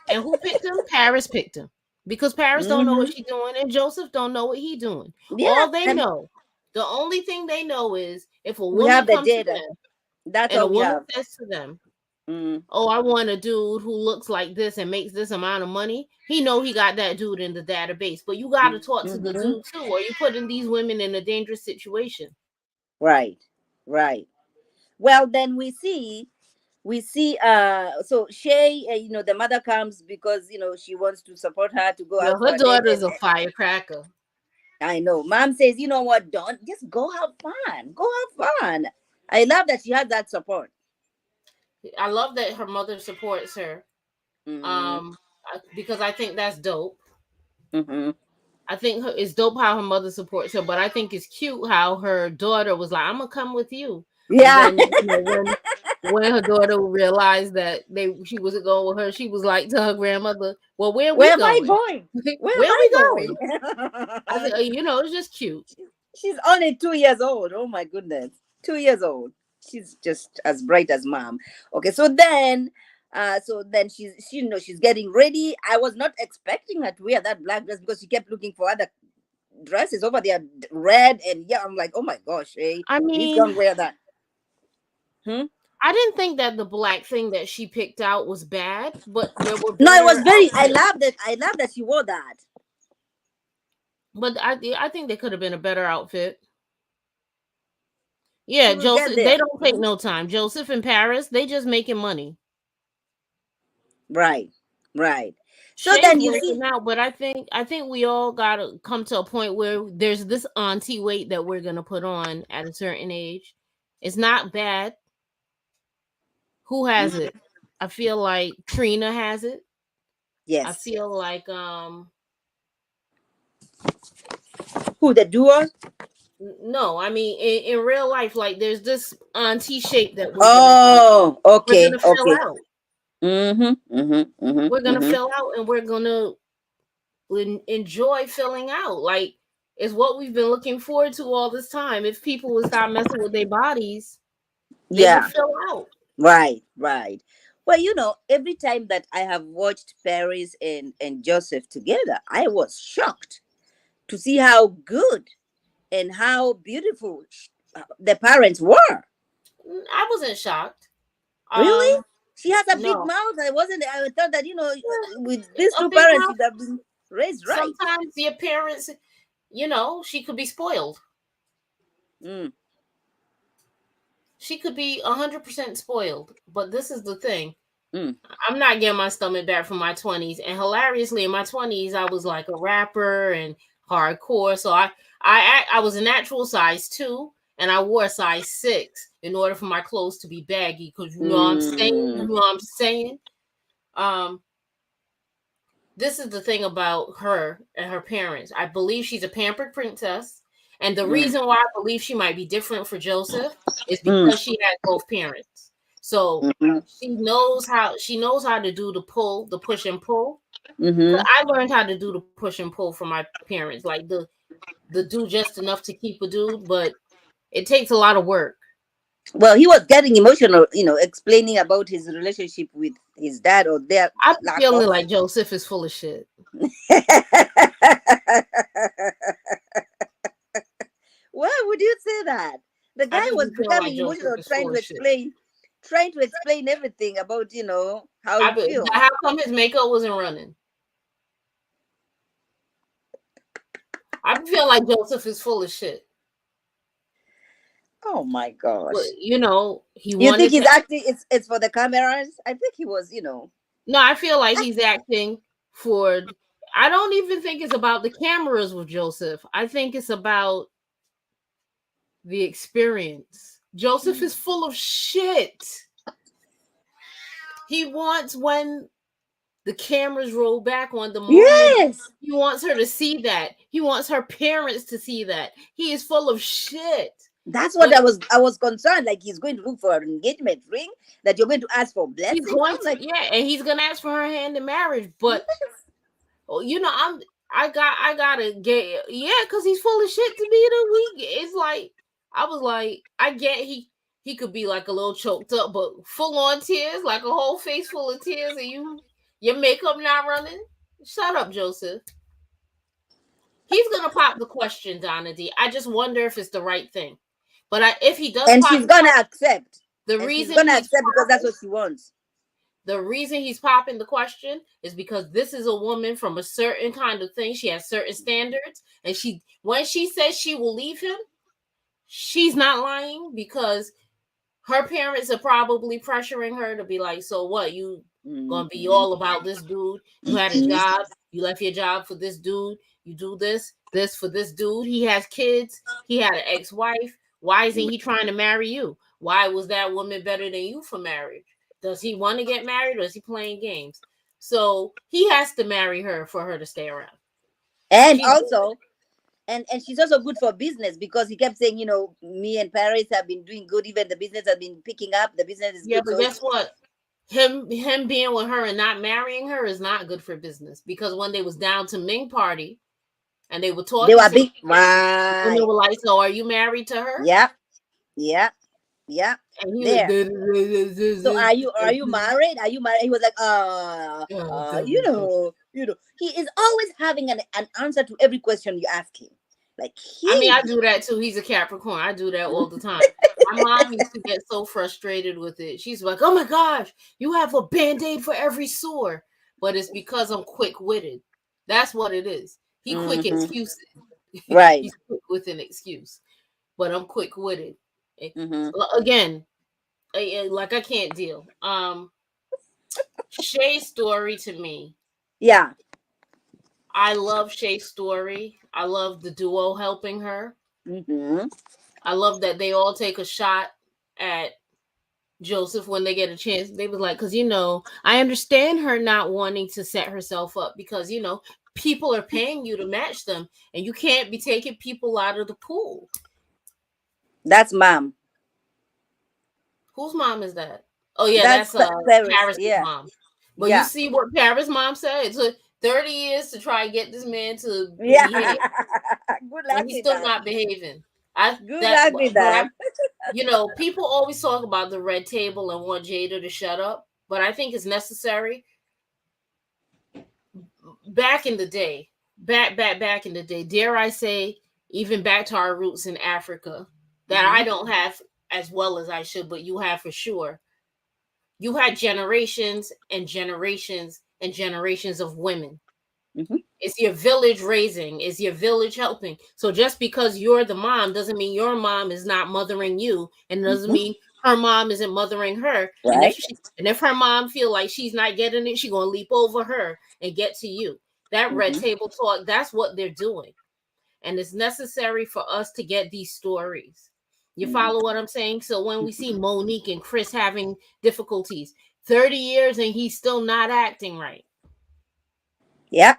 [SPEAKER 2] And who picked him? Paris picked him because Paris don't know what
[SPEAKER 1] Hmm.
[SPEAKER 2] she's doing, and Joseph don't know what he doing.
[SPEAKER 1] Yeah.
[SPEAKER 2] All they
[SPEAKER 1] And
[SPEAKER 2] know, the only thing they know is if a
[SPEAKER 1] we
[SPEAKER 2] woman
[SPEAKER 1] have the
[SPEAKER 2] comes to
[SPEAKER 1] data.
[SPEAKER 2] them
[SPEAKER 1] That's
[SPEAKER 2] and a
[SPEAKER 1] all we
[SPEAKER 2] woman
[SPEAKER 1] have.
[SPEAKER 2] says to them,
[SPEAKER 1] Mm.
[SPEAKER 2] "Oh, I want a dude who looks like this and makes this amount of money," he know he got that dude in the database. But you got to talk to the
[SPEAKER 1] Hmm.
[SPEAKER 2] dude too, or you putting these women in a dangerous situation.
[SPEAKER 1] Right. Right. Well, then we see so Shay, the mother comes because she wants to support her to go
[SPEAKER 2] Yo,
[SPEAKER 1] out for
[SPEAKER 2] her
[SPEAKER 1] a date.
[SPEAKER 2] daughter's a firecracker.
[SPEAKER 1] I know mom says, you know what, don't just go have fun, go have fun. I love that she has that support.
[SPEAKER 2] I love that her mother supports her.
[SPEAKER 1] Mm-hmm.
[SPEAKER 2] Um, because I think that's dope.
[SPEAKER 1] Mm-hmm.
[SPEAKER 2] I think it's dope how her mother supports her, but I think it's cute how her daughter was like, "I'm gonna come with you," and
[SPEAKER 1] Yeah.
[SPEAKER 2] then when her daughter realized that she wasn't going with her, she was like to her grandmother, "Well, where are we
[SPEAKER 1] Where am I
[SPEAKER 2] going?
[SPEAKER 1] going? Where am
[SPEAKER 2] Where are
[SPEAKER 1] I
[SPEAKER 2] we going?" I
[SPEAKER 1] going?
[SPEAKER 2] said, it's just cute.
[SPEAKER 1] She's only 2 years old. Oh my goodness. 2 years old. She's just as bright as mom. Okay, so then she's getting ready. I was not expecting her to wear that black dress because she kept looking for other dresses over there, red and yeah. I'm like, oh my gosh, hey,
[SPEAKER 2] I
[SPEAKER 1] please
[SPEAKER 2] mean,
[SPEAKER 1] don't wear that. Hmm?
[SPEAKER 2] I didn't think that the black thing that she picked out was bad, but there were
[SPEAKER 1] No, it was
[SPEAKER 2] better
[SPEAKER 1] very. I
[SPEAKER 2] outfits.
[SPEAKER 1] love that. I love that she wore that.
[SPEAKER 2] But I think there could have been a better outfit.
[SPEAKER 1] She
[SPEAKER 2] Yeah,
[SPEAKER 1] will get
[SPEAKER 2] Joseph. They
[SPEAKER 1] there.
[SPEAKER 2] don't take
[SPEAKER 1] Mhm.
[SPEAKER 2] no time. Joseph and Paris, they just making money.
[SPEAKER 1] Right, right. So
[SPEAKER 2] Shay's
[SPEAKER 1] then you see,
[SPEAKER 2] working out, but I think we all gotta come to a point where there's this auntie weight that we're gonna put on at a certain age. It's not bad. Who has
[SPEAKER 1] Mhm.
[SPEAKER 2] it? I feel like Trina has it. I
[SPEAKER 1] Yes,
[SPEAKER 2] feel like
[SPEAKER 1] who the duo?
[SPEAKER 2] no, I mean in real life, like there's this auntie shape that
[SPEAKER 1] Oh,
[SPEAKER 2] we're
[SPEAKER 1] okay,
[SPEAKER 2] gonna fill
[SPEAKER 1] okay.
[SPEAKER 2] out.
[SPEAKER 1] Mm-hmm, mm-hmm,
[SPEAKER 2] We're
[SPEAKER 1] mm-hmm,
[SPEAKER 2] gonna
[SPEAKER 1] mm-hmm.
[SPEAKER 2] fill out and we're gonna enjoy filling out. Like it's what we've been looking forward to all this time. If people would stop messing with their bodies, they would
[SPEAKER 1] Yeah,
[SPEAKER 2] fill out.
[SPEAKER 1] right, right. Well, every time that I have watched Paris and Joseph together, I was shocked to see how good and how beautiful the parents were.
[SPEAKER 2] I wasn't shocked.
[SPEAKER 1] Really?
[SPEAKER 2] Um,
[SPEAKER 1] She has a big
[SPEAKER 2] no,
[SPEAKER 1] mouth. I thought that,
[SPEAKER 2] yeah,
[SPEAKER 1] with these
[SPEAKER 2] a
[SPEAKER 1] two
[SPEAKER 2] big
[SPEAKER 1] parents
[SPEAKER 2] mouth.
[SPEAKER 1] should have been raised right.
[SPEAKER 2] Sometimes your parents, she could be spoiled.
[SPEAKER 1] Mm,
[SPEAKER 2] She could be 100% spoiled. But this is the thing.
[SPEAKER 1] mm,
[SPEAKER 2] I'm not getting my stomach back from my 20s. And hilariously, in my 20s, I was like a rapper and hardcore. So I was a natural size 2, and I wore a size 6 in order for my clothes to be baggy. Because you know what I'm saying. You
[SPEAKER 1] mm,
[SPEAKER 2] know what I'm saying. Um, this is the thing about her and her parents. I believe she's a pampered princess. And the
[SPEAKER 1] mm,
[SPEAKER 2] reason why I believe she might be different for Joseph is
[SPEAKER 1] mm,
[SPEAKER 2] because she had both parents. So
[SPEAKER 1] mm,
[SPEAKER 2] she knows how to do the push and pull.
[SPEAKER 1] mm-hmm.
[SPEAKER 2] I learned how to do the push and pull from my parents, like the do just enough to keep a dude, but it takes a lot of work.
[SPEAKER 1] Well, he was getting emotional, explaining about his relationship with his dad or their
[SPEAKER 2] I'm
[SPEAKER 1] lack
[SPEAKER 2] feeling
[SPEAKER 1] of.
[SPEAKER 2] like Joseph is full of shit.
[SPEAKER 1] Why would you say that? The
[SPEAKER 2] I
[SPEAKER 1] guy
[SPEAKER 2] just
[SPEAKER 1] was
[SPEAKER 2] be feeling like
[SPEAKER 1] becoming
[SPEAKER 2] Joseph
[SPEAKER 1] emotional,
[SPEAKER 2] is
[SPEAKER 1] trying
[SPEAKER 2] full
[SPEAKER 1] to
[SPEAKER 2] of shit.
[SPEAKER 1] explain everything about, how he feels.
[SPEAKER 2] How come his makeup wasn't running? I feel like Joseph is full of shit.
[SPEAKER 1] Oh my
[SPEAKER 2] But
[SPEAKER 1] gosh.
[SPEAKER 2] he
[SPEAKER 1] You think
[SPEAKER 2] wanted
[SPEAKER 1] he's
[SPEAKER 2] to.
[SPEAKER 1] acting it's for the cameras? I think he was.
[SPEAKER 2] No, I feel like he's acting for. I don't even think it's about the cameras with Joseph. I think it's about the experience. Joseph
[SPEAKER 1] Mm.
[SPEAKER 2] is full of shit. He wants when the cameras roll back on the moment.
[SPEAKER 1] Yes.
[SPEAKER 2] He wants her to see that. He wants her parents to see that. He is full of shit.
[SPEAKER 1] That's what
[SPEAKER 2] But
[SPEAKER 1] I was concerned. Like he's going to look for an engagement ring that you're going to ask for
[SPEAKER 2] he's
[SPEAKER 1] blessing.
[SPEAKER 2] going
[SPEAKER 1] I'm
[SPEAKER 2] to,
[SPEAKER 1] like,
[SPEAKER 2] yeah, and he's gonna ask for her hand in marriage. But I gotta get, yeah, because he's full of shit to be the weak. It's like I was like, I get he could be like a little choked up, but full on tears, like a whole face full of tears, and your makeup not running. Shut up, Joseph. He's gonna pop the question, Donna D. I just wonder if it's the right thing. But if he does
[SPEAKER 1] and
[SPEAKER 2] pop
[SPEAKER 1] she's
[SPEAKER 2] the
[SPEAKER 1] gonna
[SPEAKER 2] question,
[SPEAKER 1] accept.
[SPEAKER 2] the
[SPEAKER 1] And she's
[SPEAKER 2] reason
[SPEAKER 1] gonna
[SPEAKER 2] he's
[SPEAKER 1] accept because that's
[SPEAKER 2] popping
[SPEAKER 1] what she wants.
[SPEAKER 2] the reason he's popping the question is because this is a woman from a certain kind of thing. She has certain standards, and when she says she will leave him, she's not lying because her parents are probably pressuring her to be like, so what, you gonna be
[SPEAKER 1] Mhm.
[SPEAKER 2] all about this dude? You had a
[SPEAKER 1] Mhm.
[SPEAKER 2] job, you left your job for this dude, you do this for this dude. He has kids, he had an ex-wife. Why isn't he trying to marry you? Why was that woman better than you for marriage? Does he want to get married or is he playing games? So he has to marry her for her to stay around.
[SPEAKER 1] And
[SPEAKER 2] She's
[SPEAKER 1] also, and she's also good for business because he kept saying, me and Paris have been doing good. Even the business has been picking up. The business is
[SPEAKER 2] yeah,
[SPEAKER 1] good.
[SPEAKER 2] but
[SPEAKER 1] So
[SPEAKER 2] guess what? Him being with her and not marrying her is not good for business because when they was down to Ming party and they were
[SPEAKER 1] they
[SPEAKER 2] talking
[SPEAKER 1] were
[SPEAKER 2] to
[SPEAKER 1] big.
[SPEAKER 2] and they
[SPEAKER 1] Right.
[SPEAKER 2] were like, "So are you married to her?"
[SPEAKER 1] Yeah. Yeah. Yeah.
[SPEAKER 2] And he was,
[SPEAKER 1] There. So are you married? Are you married? He was like, he is always having an answer to every question you ask him. Like
[SPEAKER 2] I mean, I
[SPEAKER 1] he.
[SPEAKER 2] do that too. He's a Capricorn. I do that all the time. My mom used to get so frustrated with it. She's like, "Oh my gosh, you have a band-aid for every sore." But it's because I'm quick-witted. That's what it is. He quick
[SPEAKER 1] Mm-hmm.
[SPEAKER 2] excuses.
[SPEAKER 1] Right.
[SPEAKER 2] He's quick with an excuse, but I'm quick-witted.
[SPEAKER 1] Mm-hmm.
[SPEAKER 2] Again, like I can't deal. Shay's story to me,
[SPEAKER 1] Yeah.
[SPEAKER 2] I love Shay's story. I love the duo helping her.
[SPEAKER 1] Mm-hmm.
[SPEAKER 2] I love that they all take a shot at Joseph when they get a chance. They was like, because I understand her not wanting to set herself up because people are paying you to match them, and you can't be taking people out of the pool.
[SPEAKER 1] That's mom.
[SPEAKER 2] Whose mom is that? Oh yeah,
[SPEAKER 1] That's
[SPEAKER 2] that's
[SPEAKER 1] Paris.
[SPEAKER 2] Paris's
[SPEAKER 1] Yeah.
[SPEAKER 2] mom. But you
[SPEAKER 1] Yeah.
[SPEAKER 2] see what Paris' mom said? It took 30 years to try and get this man to
[SPEAKER 1] Yeah.
[SPEAKER 2] behave,
[SPEAKER 1] Good
[SPEAKER 2] and
[SPEAKER 1] luck
[SPEAKER 2] he's
[SPEAKER 1] with
[SPEAKER 2] still
[SPEAKER 1] that.
[SPEAKER 2] not behaving. I
[SPEAKER 1] Good
[SPEAKER 2] that
[SPEAKER 1] luck with
[SPEAKER 2] but
[SPEAKER 1] that.
[SPEAKER 2] people always talk about the red table and want Jada to shut up, but I think it's necessary. Back in the day, back in the day, dare I say, even back to our roots in Africa, that
[SPEAKER 1] Mm-hmm.
[SPEAKER 2] I don't have as well as I should, but you have for sure. You had generations and generations and generations of women.
[SPEAKER 1] Mm-hmm.
[SPEAKER 2] It's your village raising, it's your village helping. So just because you're the mom doesn't mean your mom is not mothering you, and doesn't
[SPEAKER 1] Mm-hmm.
[SPEAKER 2] mean her mom isn't mothering her. And
[SPEAKER 1] Right.
[SPEAKER 2] if her mom feel like she's not getting it, she's gonna leap over her and get to you. That red
[SPEAKER 1] Mm-hmm.
[SPEAKER 2] table talk, that's what they're doing. And it's necessary for us to get these stories. You
[SPEAKER 1] Mm-hmm.
[SPEAKER 2] follow what I'm saying? So when we see Monique and Chris having difficulties, 30 years and he's still not acting right.
[SPEAKER 1] Yeah.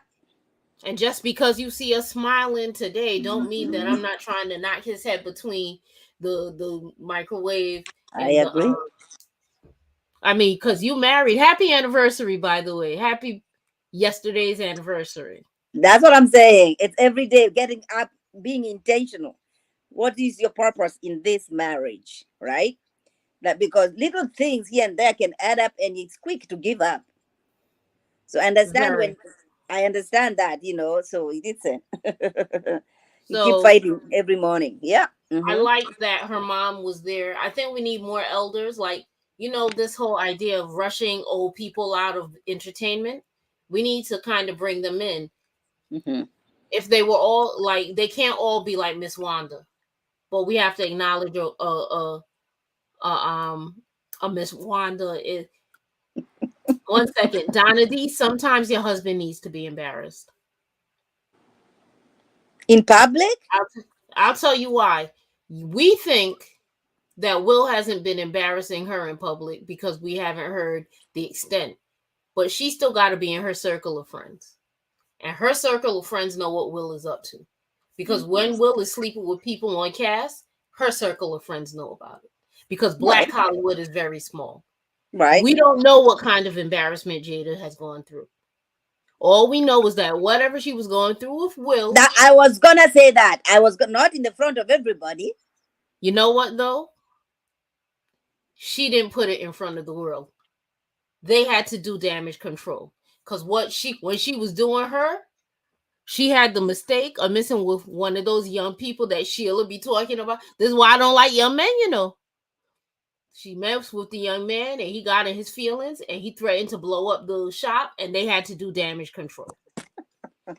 [SPEAKER 2] And just because you see us smiling today, don't mean that
[SPEAKER 1] Mm-hmm.
[SPEAKER 2] I'm not trying to knock his head between the microwave
[SPEAKER 1] I
[SPEAKER 2] and the.
[SPEAKER 1] agree.
[SPEAKER 2] I mean, because you married. Happy anniversary, by the way. Happy yesterday's anniversary.
[SPEAKER 1] That's what I'm saying. It's every day getting up, being intentional. What is your purpose in this marriage, right? That because little things here and there can add up, and it's quick to give up. So
[SPEAKER 2] Very.
[SPEAKER 1] I understand that, So it's a you keep
[SPEAKER 2] So
[SPEAKER 1] fighting every morning. Yeah.
[SPEAKER 2] I
[SPEAKER 1] Mm-hmm.
[SPEAKER 2] like that her mom was there. I think we need more elders. Like, this whole idea of rushing old people out of entertainment. We need to kind of bring them in.
[SPEAKER 1] Mm-hmm.
[SPEAKER 2] If they were all like, they can't all be like Miss Wanda, but we have to acknowledge um a Miss Wanda is. One second, Donna D. Sometimes your husband needs to be embarrassed.
[SPEAKER 1] In public.
[SPEAKER 2] I'll, I'll tell you why. We think that Will hasn't been embarrassing her in public because we haven't heard the extent, but she still got to be in her circle of friends, and her circle of friends know what Will is up to. Because
[SPEAKER 1] Mm-hmm.
[SPEAKER 2] when Will is sleeping with people on cast, her circle of friends know about it. Because Black
[SPEAKER 1] Right.
[SPEAKER 2] Hollywood is very small.
[SPEAKER 1] Right.
[SPEAKER 2] We don't know what kind of embarrassment Jada has gone through. All we know is that whatever she was going through with Will,
[SPEAKER 1] That I was gonna say that not in the front of everybody.
[SPEAKER 2] you know what though? She didn't put it in front of the world. They had to do damage control. Cause when she was doing her, she had the mistake of messing with one of those young people that Sheila be talking about. This is why I don't like young men. She messed with the young man and he got in his feelings and he threatened to blow up the shop and they had to do damage control.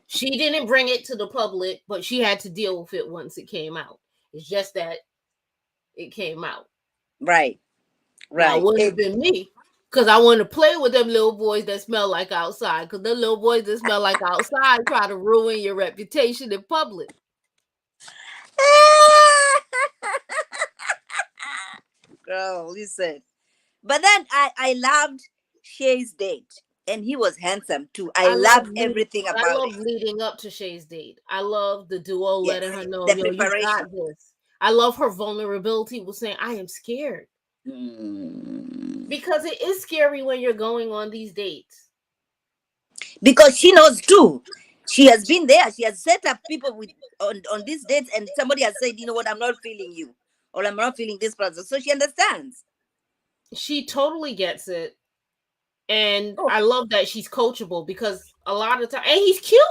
[SPEAKER 2] She didn't bring it to the public, but she had to deal with it once it came out. It's just that it came out.
[SPEAKER 1] Right.
[SPEAKER 2] Now, it
[SPEAKER 1] Right.
[SPEAKER 2] wouldn't have been me because I want to play with them little boys that smell like outside. Because the little boys that smell like outside try to ruin your reputation in public.
[SPEAKER 1] Girl, listen. But then I loved Shay's date, and he was handsome too. I loved everything
[SPEAKER 2] I
[SPEAKER 1] about
[SPEAKER 2] love
[SPEAKER 1] it.
[SPEAKER 2] leading up to Shay's date. I love the duo
[SPEAKER 1] Yes,
[SPEAKER 2] letting her know,
[SPEAKER 1] the
[SPEAKER 2] yo, you got
[SPEAKER 1] preparation.
[SPEAKER 2] this. I love her vulnerability with saying, I am scared.
[SPEAKER 1] Mm.
[SPEAKER 2] Because it is scary when you're going on these dates.
[SPEAKER 1] Because she knows too. She has been there. She has set up people with on these dates, and somebody has said, "You know what? I'm not feeling you, or I'm not feeling this person." So she understands.
[SPEAKER 2] She totally gets it. And
[SPEAKER 1] Oh,
[SPEAKER 2] I love that she's coachable because a lot of time, and he's cute.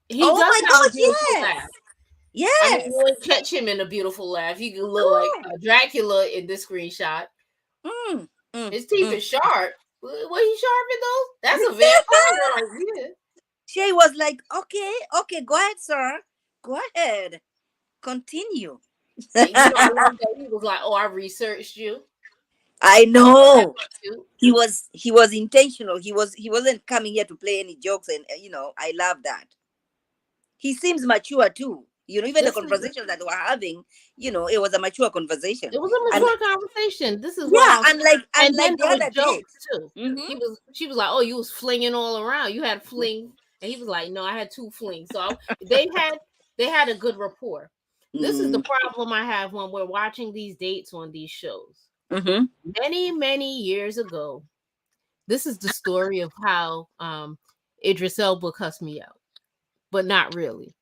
[SPEAKER 2] He
[SPEAKER 1] oh
[SPEAKER 2] does
[SPEAKER 1] my
[SPEAKER 2] have a
[SPEAKER 1] gosh,
[SPEAKER 2] beautiful
[SPEAKER 1] yes,
[SPEAKER 2] laugh. I mean, you
[SPEAKER 1] Yes.
[SPEAKER 2] wouldn't catch him in a beautiful laugh. He could look like
[SPEAKER 1] Oh.
[SPEAKER 2] Dracula in this screenshot.
[SPEAKER 1] Mm, mm,
[SPEAKER 2] His teeth
[SPEAKER 1] mm.
[SPEAKER 2] is sharp. What he sharpened those? That's a vampire right here.
[SPEAKER 1] She was like, okay, okay, go ahead, sir. Go ahead. Continue.
[SPEAKER 2] And you know, I love that he was like, "Oh, I researched you."
[SPEAKER 1] I
[SPEAKER 2] I thought that
[SPEAKER 1] know.
[SPEAKER 2] was cute.
[SPEAKER 1] He was intentional. He wasn't coming here to play any jokes, and I love that. He seems mature too. Even the
[SPEAKER 2] This is
[SPEAKER 1] conversation that we're having, it was a mature
[SPEAKER 2] it
[SPEAKER 1] conversation.
[SPEAKER 2] was a
[SPEAKER 1] And
[SPEAKER 2] mature conversation. This is
[SPEAKER 1] yeah,
[SPEAKER 2] why.
[SPEAKER 1] unlike
[SPEAKER 2] And
[SPEAKER 1] unlike
[SPEAKER 2] then
[SPEAKER 1] the
[SPEAKER 2] there was
[SPEAKER 1] other
[SPEAKER 2] jokes
[SPEAKER 1] dates.
[SPEAKER 2] too.
[SPEAKER 1] Mm-hmm.
[SPEAKER 2] She was like, "Oh, you was flinging all around. You had fling," and he was like, "No, I had two flings." So they had a good rapport. This is the problem I have when we're watching these dates on these shows.
[SPEAKER 1] Mm-hmm.
[SPEAKER 2] Many many years ago, this is the story of how Idris Elba cussed me out, but not really.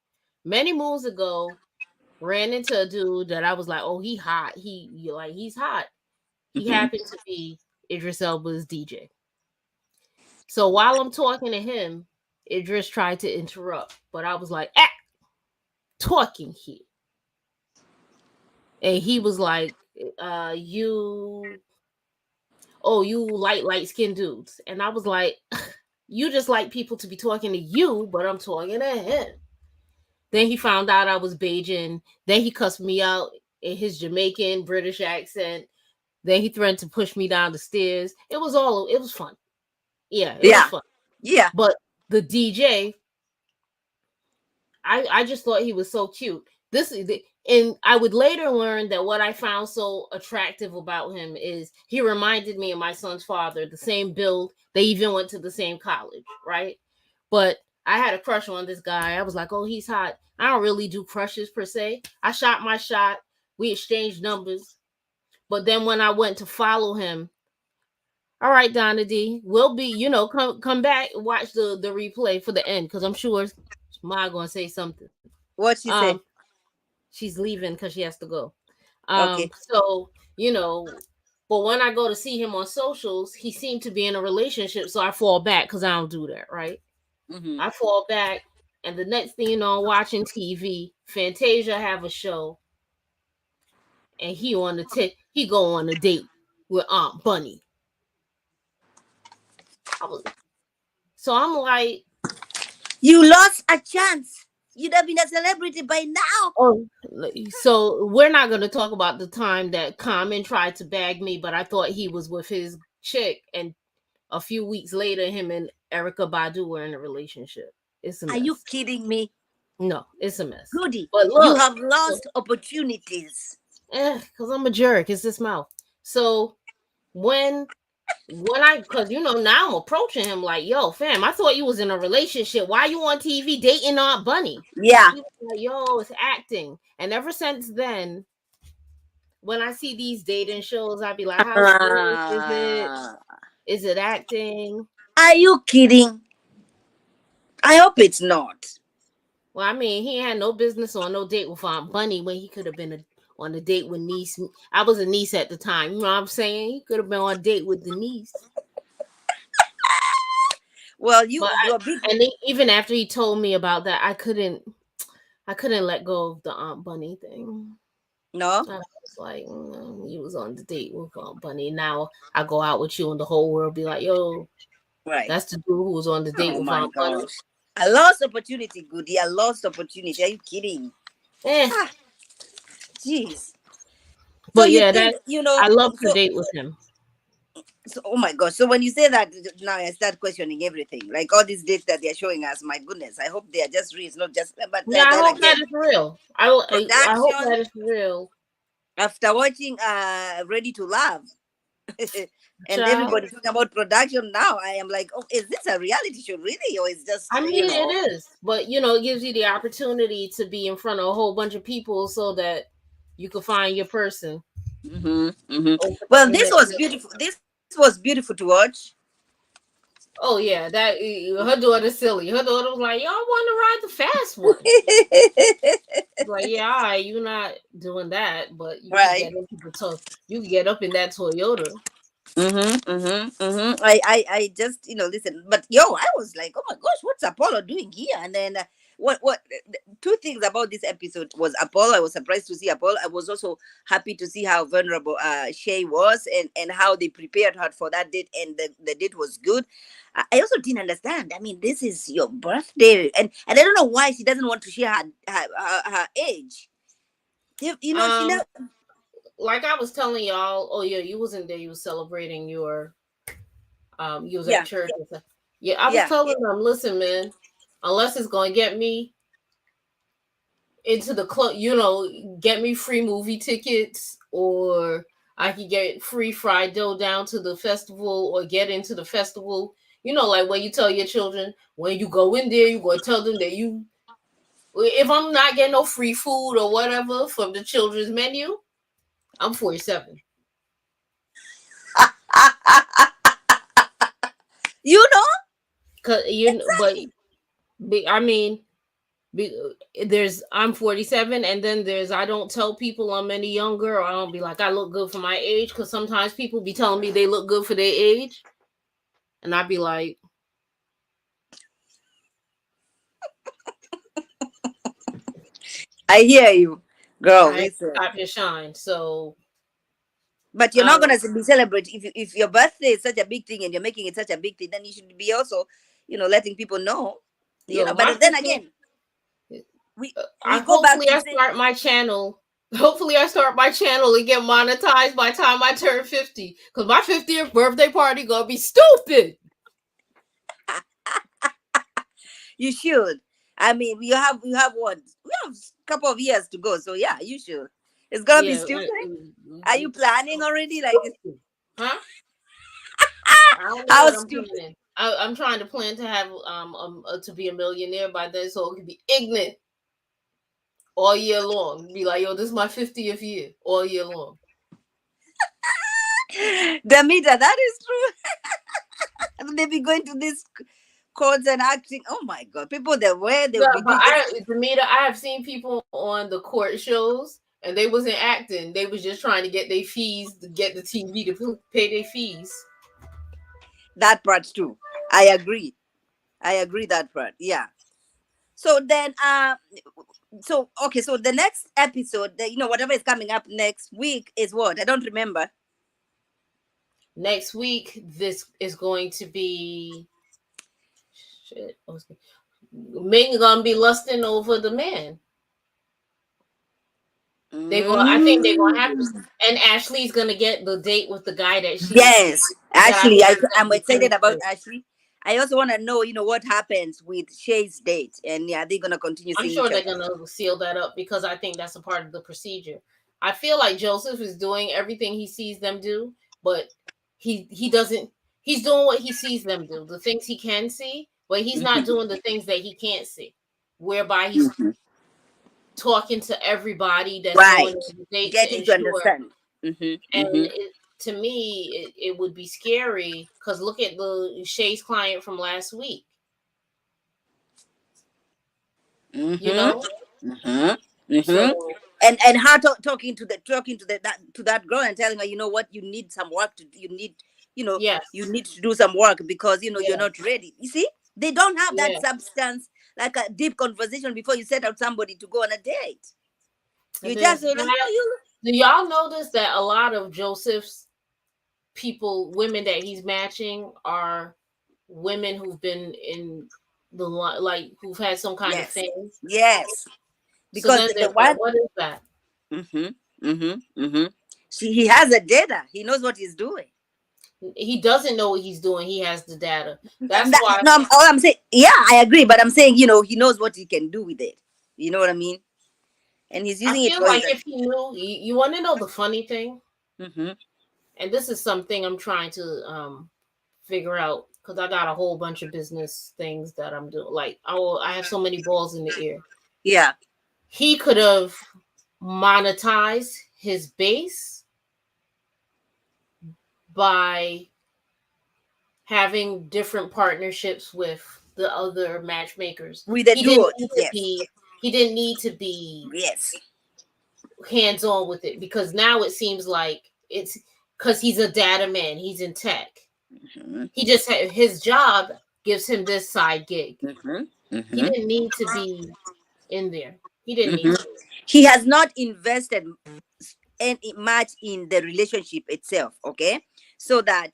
[SPEAKER 2] Many moons ago, ran into a dude that I was like, "Oh, he hot. He's hot." He
[SPEAKER 1] Mm-hmm.
[SPEAKER 2] happened to be Idris Elba's DJ. So while I'm talking to him, Idris tried to interrupt, but I was like, talking here. And he was like, you light skinned dudes. And I was like, you just like people to be talking to you, but I'm talking to him. Then he found out I was Bajan. Then he cussed me out in his Jamaican British accent. Then he threatened to push me down the stairs. It was fun. Yeah, it was
[SPEAKER 1] Yeah.
[SPEAKER 2] fun.
[SPEAKER 1] Yeah.
[SPEAKER 2] But the DJ, I just thought he was so cute. And I would later learn that what I found so attractive about him is he reminded me of my son's father, the same build. They even went to the same college, right? But I had a crush on this guy. I was like, oh, he's hot. I don't really do crushes per se. I shot my shot. We exchanged numbers. But then when I went to follow him, all right, Donna D, we'll be, come back and watch the replay for the end because I'm sure Ma gonna say something.
[SPEAKER 1] What she say?
[SPEAKER 2] She's leaving because she has to go.
[SPEAKER 1] Okay.
[SPEAKER 2] So but when I go to see him on socials, he seemed to be in a relationship, so I fall back because I don't do that, right?
[SPEAKER 1] Mm-hmm.
[SPEAKER 2] I fall back, and the next thing you know, I'm watching TV. Fantasia have a show, and he go on a date with Aunt Bunny. So I'm like,
[SPEAKER 1] you lost a chance. You'd have been a celebrity by now.
[SPEAKER 2] oh, so we're not going to talk about the time that Common tried to bag me, but I thought he was with his chick, and a few weeks later, him and Erica Badu were in a relationship. It's a mess.
[SPEAKER 1] Are you kidding me?
[SPEAKER 2] No, it's a mess.
[SPEAKER 1] Goody,
[SPEAKER 2] but look,
[SPEAKER 1] you have lost opportunities.
[SPEAKER 2] Because I'm a jerk. It's this mouth. So because now I'm approaching him like, yo, fam, I thought you was in a relationship. Why you on TV dating Aunt Bunny?
[SPEAKER 1] Yeah.
[SPEAKER 2] He was like, yo, it's acting. And ever since then, when I see these dating shows, I'd be like, how serious is it? Is it acting?
[SPEAKER 1] Are you kidding? I hope it's not.
[SPEAKER 2] Well, I mean, he had no business on no date with Aunt Bunny when he could have been on a date with niece. I was a niece at the time. You know what I'm saying? He could have been on a date with the niece.
[SPEAKER 1] Well,
[SPEAKER 2] even after he told me about that, I couldn't let go of the Aunt Bunny thing.
[SPEAKER 1] No,
[SPEAKER 2] I was like, you was on the date with Aunt Bunny. Now I go out with you, and the whole world be like, yo,
[SPEAKER 1] right?
[SPEAKER 2] That's the dude who was on the date with Aunt Bunny.
[SPEAKER 1] I lost opportunity, Goody. I lost opportunity. Are you kidding? Jeez.
[SPEAKER 2] But so I love to date with him.
[SPEAKER 1] So, oh my gosh. So when you say that, now I start questioning everything. Like all these dates that they're showing us, my goodness. I hope they are just real. It's not just, but
[SPEAKER 2] yeah, I hope that is real. I hope that is real.
[SPEAKER 1] After watching Ready to Love, and everybody talking about production now, I am like, oh, is this a reality show really, or is just?
[SPEAKER 2] I mean, it is, but it gives you the opportunity to be in front of a whole bunch of people so that you can find your person.
[SPEAKER 1] Mm-hmm, mm-hmm. Well, this was beautiful. This was beautiful to watch.
[SPEAKER 2] Oh yeah, that her daughter's silly. Her daughter was like, "Y'all want to ride the fast one?" Like, yeah, all right, you're not doing that, but you can get up in that Toyota.
[SPEAKER 1] I just listen, but I was like, oh my gosh, what's Apollo doing here? And then what two things about this episode was Apollo. I was surprised to see Apollo. I was also happy to see how vulnerable Shay was, and how they prepared her for that date, and the date was good. I also didn't understand. I mean, this is your birthday, and I don't know why she doesn't want to share her age. You know, she
[SPEAKER 2] Um,
[SPEAKER 1] never.
[SPEAKER 2] like I was telling y'all, oh yeah, you wasn't there. You was celebrating your you was at
[SPEAKER 1] Yeah,
[SPEAKER 2] church and stuff. Yeah, I was
[SPEAKER 1] yeah.
[SPEAKER 2] telling them, listen, man, unless it's gonna get me into the club, you know, get me free movie tickets, or I could get free fried dough down to the festival, or get into the festival. You know, like when you tell your children, when you go in there, you go tell them that you, if I'm not getting no free food or whatever from the children's menu, I'm 47.
[SPEAKER 1] You know,
[SPEAKER 2] Cause you,
[SPEAKER 1] exactly.
[SPEAKER 2] I mean, there's I'm 47, and then there's I don't tell people I'm any younger, or I don't be like I look good for my age, because sometimes people be telling me they look good for their age, and I'd be like,
[SPEAKER 1] I hear you, girl.
[SPEAKER 2] I
[SPEAKER 1] Listen.
[SPEAKER 2] stop your shine. So
[SPEAKER 1] But you're not
[SPEAKER 2] um
[SPEAKER 1] gonna be celebrate if your birthday is such a big thing and you're making it such a big thing. Then you should be also, letting people know.
[SPEAKER 2] no, my
[SPEAKER 1] But then
[SPEAKER 2] 50th,
[SPEAKER 1] again, we
[SPEAKER 2] I
[SPEAKER 1] we go back
[SPEAKER 2] hopefully
[SPEAKER 1] to
[SPEAKER 2] I
[SPEAKER 1] say
[SPEAKER 2] start my channel. Hopefully I start my channel and get monetized by the time I turn 50. Because my 50th birthday party gonna be stupid.
[SPEAKER 1] you should. I mean, you have what? We have a couple of years to go. So yeah, you should. It's gonna be
[SPEAKER 2] Yeah.
[SPEAKER 1] stupid. Are you planning already? Like,
[SPEAKER 2] Huh? I don't know
[SPEAKER 1] how
[SPEAKER 2] what I'm
[SPEAKER 1] stupid?
[SPEAKER 2] planning. I'm trying to plan to have to be a millionaire by then, so it could be ignorant all year long. Be like, yo, this is my 50th year all year long.
[SPEAKER 1] Damita, that is true. And they be going to these courts and acting. Oh my god, people that wear they
[SPEAKER 2] No,
[SPEAKER 1] will be
[SPEAKER 2] but
[SPEAKER 1] doing this.
[SPEAKER 2] Demeter, I have seen people on the court shows, and they wasn't acting. They was just trying to get their fees, to get the TV to pay their fees.
[SPEAKER 1] That part too. I agree. I agree that part. Yeah. So then, so okay, so the next episode, whatever is coming up next week is what? I don't remember.
[SPEAKER 2] Next week, this is going to be shit. Ming gonna be lusting over the man. I think they're gonna have to,
[SPEAKER 1] Mm.
[SPEAKER 2] and Ashley's gonna get the date with the guy
[SPEAKER 1] Yes,
[SPEAKER 2] that I
[SPEAKER 1] Ashley,
[SPEAKER 2] think is
[SPEAKER 1] I'm
[SPEAKER 2] gonna be
[SPEAKER 1] excited about
[SPEAKER 2] perfect.
[SPEAKER 1] Ashley. I also want to know, what happens with Shay's date, and yeah, they're gonna continue
[SPEAKER 2] I'm
[SPEAKER 1] seeing
[SPEAKER 2] sure
[SPEAKER 1] each
[SPEAKER 2] they're
[SPEAKER 1] other.
[SPEAKER 2] gonna seal that up, because I think that's a part of the procedure. I feel like Joseph is doing everything he sees them do, but he doesn't. He's doing what he sees them do, the things he can see, but he's not
[SPEAKER 1] Hmm.
[SPEAKER 2] doing the things that he can't see. Whereby he's
[SPEAKER 1] Hmm.
[SPEAKER 2] talking to everybody that's going
[SPEAKER 1] Right,
[SPEAKER 2] on the date to
[SPEAKER 1] getting to
[SPEAKER 2] ensure.
[SPEAKER 1] understand. Hmm.
[SPEAKER 2] And
[SPEAKER 1] Hmm.
[SPEAKER 2] to me, it would be scary, because look at the Shay's client from last week. You
[SPEAKER 1] Hmm.
[SPEAKER 2] know,
[SPEAKER 1] Hmm. Hmm.
[SPEAKER 2] so
[SPEAKER 1] And her talking to that girl and telling her, what, you need some work to you need you know
[SPEAKER 2] yes,
[SPEAKER 1] you need to do some work because you're
[SPEAKER 2] yeah,
[SPEAKER 1] not ready. You see, they don't have that
[SPEAKER 2] yeah.
[SPEAKER 1] substance, like a deep conversation before you set out somebody to go on a date.
[SPEAKER 2] And
[SPEAKER 1] You
[SPEAKER 2] then
[SPEAKER 1] just you
[SPEAKER 2] do y'all notice that a lot of Joseph's women that he's matching, are women who've been in like who've had some kind of
[SPEAKER 1] yes,
[SPEAKER 2] thing?
[SPEAKER 1] yes,
[SPEAKER 2] So
[SPEAKER 1] because
[SPEAKER 2] then
[SPEAKER 1] the
[SPEAKER 2] there's like,
[SPEAKER 1] one.
[SPEAKER 2] what is that?
[SPEAKER 1] Mm-hmm, mm-hmm, mm-hmm. See, he has a data, he knows what he's doing.
[SPEAKER 2] He doesn't know what he's doing. He has the data. That's
[SPEAKER 1] That,
[SPEAKER 2] why
[SPEAKER 1] no, all I'm saying, yeah, I agree, but I'm saying, he knows what he can do with it. You know what I mean? And he's
[SPEAKER 2] I
[SPEAKER 1] using it
[SPEAKER 2] feel
[SPEAKER 1] for his.
[SPEAKER 2] like if he knew, you want to know the funny thing,
[SPEAKER 1] Mm-hmm.
[SPEAKER 2] and this is something I'm trying to figure out, because I got a whole bunch of business things that I'm doing. Like I have so many balls in the air.
[SPEAKER 1] Yeah.
[SPEAKER 2] He could have monetized his base by having different partnerships with the other matchmakers.
[SPEAKER 1] With the
[SPEAKER 2] He didn't
[SPEAKER 1] duo.
[SPEAKER 2] need to
[SPEAKER 1] Yes.
[SPEAKER 2] be he didn't need to be
[SPEAKER 1] Yes.
[SPEAKER 2] hands on with it, because now it seems like it's because he's a data man, he's in tech.
[SPEAKER 1] Mm-hmm.
[SPEAKER 2] He just had his job gives him this side gig.
[SPEAKER 1] Mm-hmm.
[SPEAKER 2] He
[SPEAKER 1] Mm-hmm.
[SPEAKER 2] didn't need to be in there. He didn't need
[SPEAKER 1] Mm-hmm.
[SPEAKER 2] to.
[SPEAKER 1] He has not invested any much in the relationship itself. Okay, so that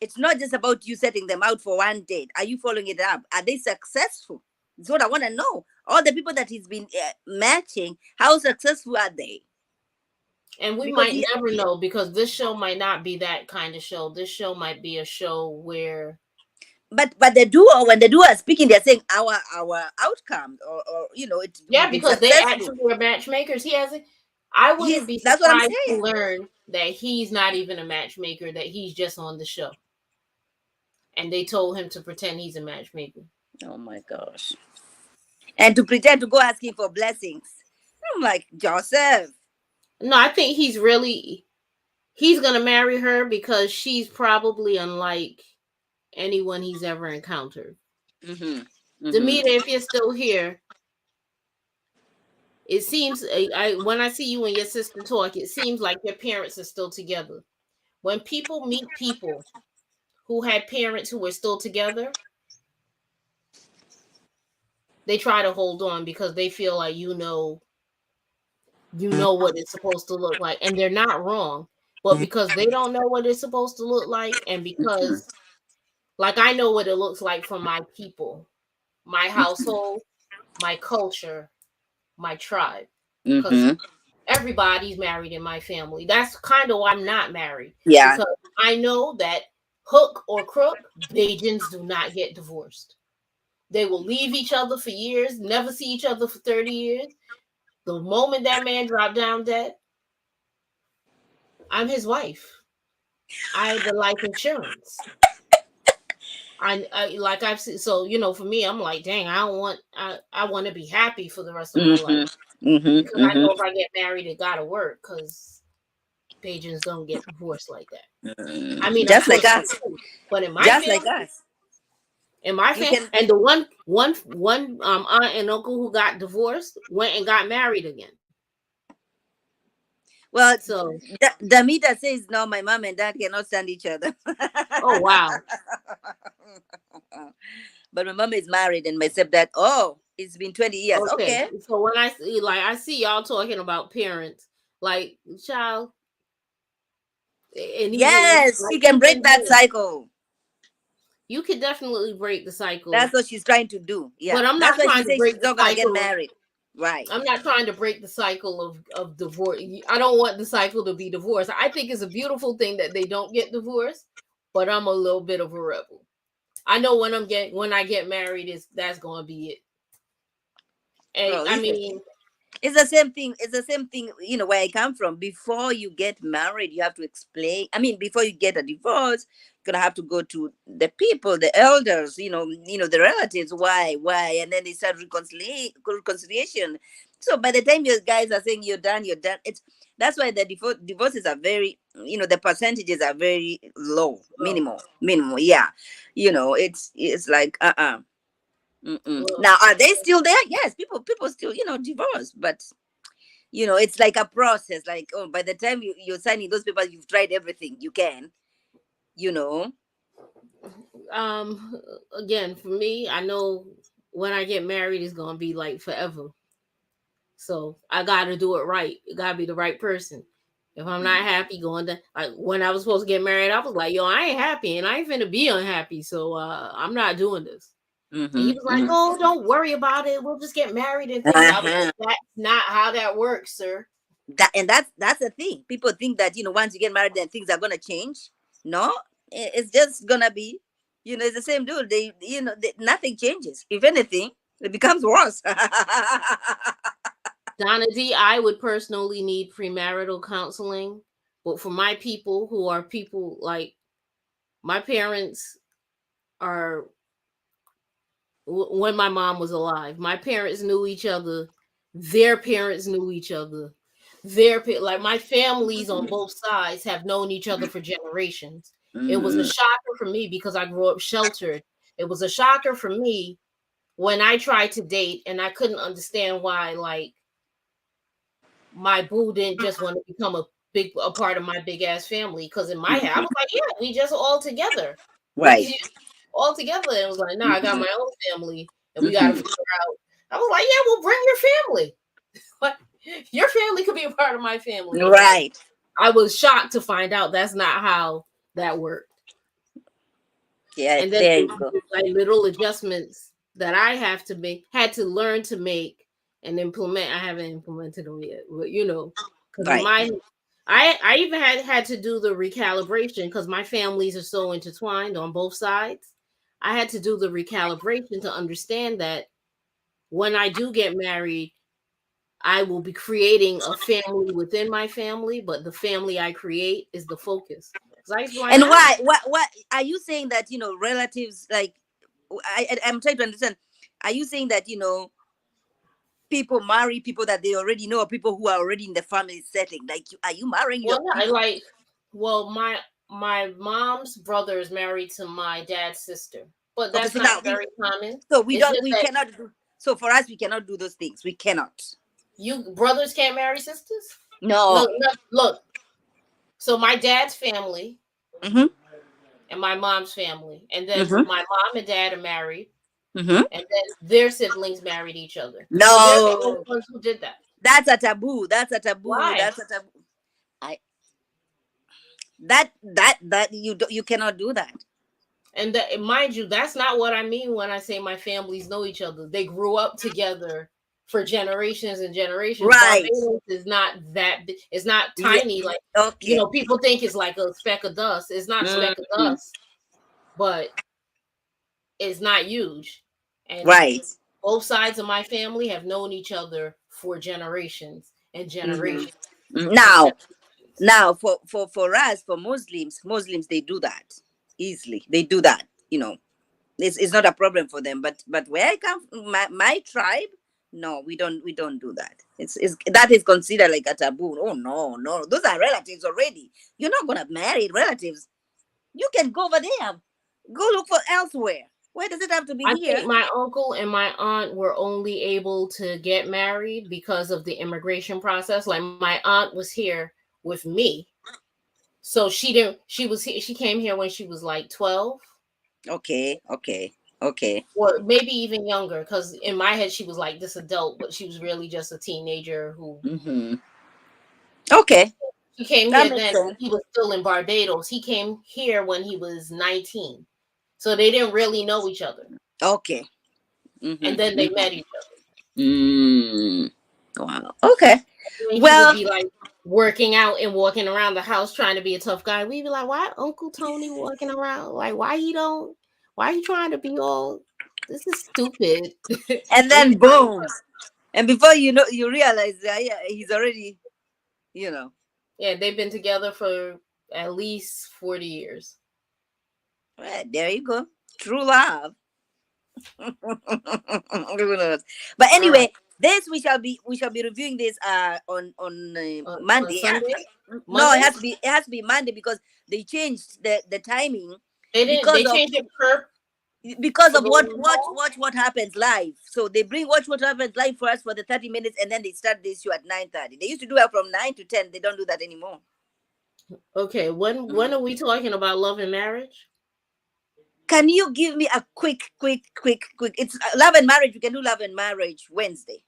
[SPEAKER 1] it's not just about you setting them out for one date. Are you following it up? Are they successful? That's what I want to know. All the people that he's been matching, how successful are they?
[SPEAKER 2] And we
[SPEAKER 1] Because
[SPEAKER 2] might
[SPEAKER 1] he,
[SPEAKER 2] never know, because this show might not be that kind of show. This show might be a show where,
[SPEAKER 1] but the duo, when the duo are speaking, they're saying our outcomes, or it's
[SPEAKER 2] yeah,
[SPEAKER 1] we've been
[SPEAKER 2] because they
[SPEAKER 1] successful.
[SPEAKER 2] actually are matchmakers. He hasn't. I
[SPEAKER 1] He's
[SPEAKER 2] wouldn't be
[SPEAKER 1] That's what I'm
[SPEAKER 2] surprised to
[SPEAKER 1] saying.
[SPEAKER 2] learn that he's not even a matchmaker, that he's just on the show. And they told him to pretend he's a matchmaker.
[SPEAKER 1] Oh my gosh. And to pretend to go asking for blessings. I'm like, Joseph.
[SPEAKER 2] No, I think he's gonna marry her because she's probably unlike anyone he's ever encountered.
[SPEAKER 1] Mm-hmm. Mm-hmm.
[SPEAKER 2] Demeter, if you're still here, it seems when I see you and your sister talk, it seems like your parents are still together. When people meet people who had parents who were still together, they try to hold on because they feel like what it's supposed to look like, and they're not wrong. But because they don't know what it's supposed to look like, and because like I know what it looks like for my people, my household, my culture, my tribe, because
[SPEAKER 1] Mm-hmm.
[SPEAKER 2] everybody's married in my family. That's kind of why I'm not married,
[SPEAKER 1] Yeah.
[SPEAKER 2] because I know that hook or crook, Bajans do not get divorced. They will leave each other for years, never see each other for 30 years. The moment that man dropped down dead, I'm his wife. I have the life insurance. I like I've seen, so for me, I'm like, dang, I want to be happy for the rest of my life,
[SPEAKER 1] Mm-hmm. Mm-hmm.
[SPEAKER 2] because I
[SPEAKER 1] Mm-hmm.
[SPEAKER 2] know if I get married, it gotta work, because Bajans don't get divorced like that. I mean, of
[SPEAKER 1] Just like
[SPEAKER 2] course,
[SPEAKER 1] us.
[SPEAKER 2] but in my
[SPEAKER 1] Just like
[SPEAKER 2] family,
[SPEAKER 1] us. You
[SPEAKER 2] and
[SPEAKER 1] can.
[SPEAKER 2] the one aunt and uncle who got divorced went and got married again.
[SPEAKER 1] Well,
[SPEAKER 2] So,
[SPEAKER 1] Damita says no, my mom and dad cannot stand each other.
[SPEAKER 2] oh wow,
[SPEAKER 1] But my mom is married and my stepdad, oh, it's been 20 years.
[SPEAKER 2] okay.
[SPEAKER 1] Okay.
[SPEAKER 2] So when I see y'all talking about parents, like, child, and even
[SPEAKER 1] Yes,
[SPEAKER 2] like
[SPEAKER 1] she can break
[SPEAKER 2] even
[SPEAKER 1] that
[SPEAKER 2] him,
[SPEAKER 1] cycle.
[SPEAKER 2] you could definitely break the
[SPEAKER 1] That's
[SPEAKER 2] cycle,
[SPEAKER 1] what she's trying to do.
[SPEAKER 2] but
[SPEAKER 1] Yeah.
[SPEAKER 2] I'm
[SPEAKER 1] That's
[SPEAKER 2] not
[SPEAKER 1] why she
[SPEAKER 2] trying to
[SPEAKER 1] says she's
[SPEAKER 2] break the
[SPEAKER 1] not gonna get
[SPEAKER 2] cycle of
[SPEAKER 1] married. Right.
[SPEAKER 2] I'm not trying to break the cycle of divorce. I don't want the cycle to be divorce. I think it's a beautiful thing that they don't get divorced, but I'm a little bit of a rebel. I know when I get married, that's gonna be it. And
[SPEAKER 1] Well,
[SPEAKER 2] I
[SPEAKER 1] listen.
[SPEAKER 2] mean,
[SPEAKER 1] It's the same thing. It's the same thing, where I come from. Before you get married, you have to explain. I mean, before you get a divorce, you're gonna have to go to the people, the elders, the relatives, why, and then they start reconciliation. So by the time you guys are saying you're done, you're done. That's why the divorces are very, the percentages are very low,
[SPEAKER 2] well,
[SPEAKER 1] minimal. Yeah, it's like
[SPEAKER 2] well,
[SPEAKER 1] now, are they still there? Yes, people still divorce, but it's like a process. Like, oh, by the time you're signing those papers, you've tried everything you can. You know.
[SPEAKER 2] um, again, for me, I know when I get married, it's gonna be like forever. So I gotta do it right. It gotta be the right person. If I'm not happy going to, like, when I was supposed to get married, I was like, yo, I ain't happy and I ain't finna be unhappy. So I'm not doing this. And he was like,
[SPEAKER 1] Mm-hmm.
[SPEAKER 2] oh, don't worry about it. We'll just get married and things. I was
[SPEAKER 1] Uh-huh.
[SPEAKER 2] like, that's not how that works, sir.
[SPEAKER 1] That's the thing. People think that once you get married, then things are gonna change. No, it's just gonna be, it's the same dude. Nothing changes. If anything, it becomes worse.
[SPEAKER 2] Donna D, I would personally need premarital counseling. But for my people who are people like my parents are, when my mom was alive, my parents knew each other. Their parents knew each other. Like my families on both sides have known each other for generations. It was a
[SPEAKER 1] Mhm.
[SPEAKER 2] shocker for me because I grew up sheltered. It was a shocker for me when I tried to date and I couldn't understand why, like, my boo didn't just want to become a part of my big ass family. Because in my head, I was like, yeah, we just all together. What is
[SPEAKER 1] Right.
[SPEAKER 2] you? all together and was like, "Nah, I got my own family, and we got to figure out." I was like, "Yeah, well, bring your family. But your family could be a part of my family." And
[SPEAKER 1] Right.
[SPEAKER 2] I was shocked to find out that's not how that worked.
[SPEAKER 1] Yeah,
[SPEAKER 2] And then
[SPEAKER 1] there you go.
[SPEAKER 2] like little adjustments that I have to make, had to learn to make and implement. I haven't implemented them yet, but because in
[SPEAKER 1] Right.
[SPEAKER 2] my, I even had to do the recalibration because my families are so intertwined on both sides. I had to do the recalibration to understand that when I do get married, I will be creating a family within my family, but the family I create is the focus. Because I used to be like,
[SPEAKER 1] And why? What are you saying that relatives like? I'm trying to understand. Are you saying that people marry people that they already know, or people who are already in the family setting? Like, are you marrying your
[SPEAKER 2] well, no, I
[SPEAKER 1] people?
[SPEAKER 2] like, well, my mom's brother is married to my dad's sister, but
[SPEAKER 1] Okay,
[SPEAKER 2] that's
[SPEAKER 1] so now
[SPEAKER 2] not very common.
[SPEAKER 1] we
[SPEAKER 2] It's
[SPEAKER 1] don't,
[SPEAKER 2] just
[SPEAKER 1] we
[SPEAKER 2] that
[SPEAKER 1] cannot do. So for us, we cannot do those things. We cannot.
[SPEAKER 2] you brothers can't marry sisters.
[SPEAKER 1] No.
[SPEAKER 2] Look, look, look. So my dad's family
[SPEAKER 1] Mm-hmm.
[SPEAKER 2] and my mom's family, and then
[SPEAKER 1] Mm-hmm.
[SPEAKER 2] my mom and dad are married,
[SPEAKER 1] Mm-hmm.
[SPEAKER 2] and then their siblings married each other. So they're the only
[SPEAKER 1] No,
[SPEAKER 2] ones who did that.
[SPEAKER 1] that's a taboo. That's a taboo.
[SPEAKER 2] Why?
[SPEAKER 1] That's a taboo. I that you cannot do that.
[SPEAKER 2] And mind you, that's not what I mean when I say my families know each other. They grew up together for generations and generations.
[SPEAKER 1] Right.
[SPEAKER 2] Barbados is not that it's not
[SPEAKER 1] Yeah.
[SPEAKER 2] tiny like
[SPEAKER 1] Okay.
[SPEAKER 2] people think it's like a speck of dust. It's not a speck of
[SPEAKER 1] Mhm.
[SPEAKER 2] dust, but it's not huge. And
[SPEAKER 1] Right.
[SPEAKER 2] both sides of my family have known each other for generations and
[SPEAKER 1] Mhm.
[SPEAKER 2] generations and
[SPEAKER 1] Now,
[SPEAKER 2] generations.
[SPEAKER 1] for us, for Muslims they do that easily. They do that. It's not a problem for them. But where I come, my tribe, no, we don't do that. It's that is considered like a taboo. Oh no, no, those are relatives already. You're not gonna marry relatives. You can go over there. Go look for elsewhere. Why does it have to be
[SPEAKER 2] I
[SPEAKER 1] here?
[SPEAKER 2] think my uncle and my aunt were only able to get married because of the immigration process. Like my aunt was here with me. So she didn't she came here when she was like 12
[SPEAKER 1] Okay, okay, okay.
[SPEAKER 2] or maybe even younger cuz in my head she was like this adult, but she was really just a teenager who
[SPEAKER 1] Mm-hmm. Okay,
[SPEAKER 2] he came
[SPEAKER 1] that
[SPEAKER 2] here
[SPEAKER 1] makes
[SPEAKER 2] then
[SPEAKER 1] sense.
[SPEAKER 2] he was still in Barbados. He came here when he was 19. So they didn't really know each other.
[SPEAKER 1] Okay. Mm-hmm.
[SPEAKER 2] And then they met each other.
[SPEAKER 1] Mm. Wow. Okay.
[SPEAKER 2] And he would
[SPEAKER 1] Well,
[SPEAKER 2] be like working out and walking around the house trying to be a tough guy. We'd be like, why Uncle Tony walking around? Like, why you trying to be all, this is stupid.
[SPEAKER 1] and
[SPEAKER 2] We
[SPEAKER 1] then
[SPEAKER 2] be trying
[SPEAKER 1] boom, and before you know, you realize that yeah, he's already, you know.
[SPEAKER 2] yeah, they've been together for at least 40 years.
[SPEAKER 1] Right, there you go. True love. Who knows? But
[SPEAKER 2] All right.
[SPEAKER 1] anyway, this we shall be reviewing this on
[SPEAKER 2] On
[SPEAKER 1] Monday.
[SPEAKER 2] Sunday?
[SPEAKER 1] No, it
[SPEAKER 2] Monday?
[SPEAKER 1] has to be Monday because they changed the timing
[SPEAKER 2] They didn't
[SPEAKER 1] because
[SPEAKER 2] they
[SPEAKER 1] of
[SPEAKER 2] changed it per
[SPEAKER 1] because
[SPEAKER 2] for
[SPEAKER 1] of
[SPEAKER 2] the
[SPEAKER 1] what
[SPEAKER 2] long
[SPEAKER 1] watch
[SPEAKER 2] haul?
[SPEAKER 1] watch what happens live. So they bring watch what happens live for us for the 30 minutes, and then they start this show at 9:30. They used to do it from 9 to 10. They don't do that anymore.
[SPEAKER 2] Okay, when are we talking about love and marriage?
[SPEAKER 1] Can you give me a quick? It's love and marriage. We can do love and marriage Wednesday.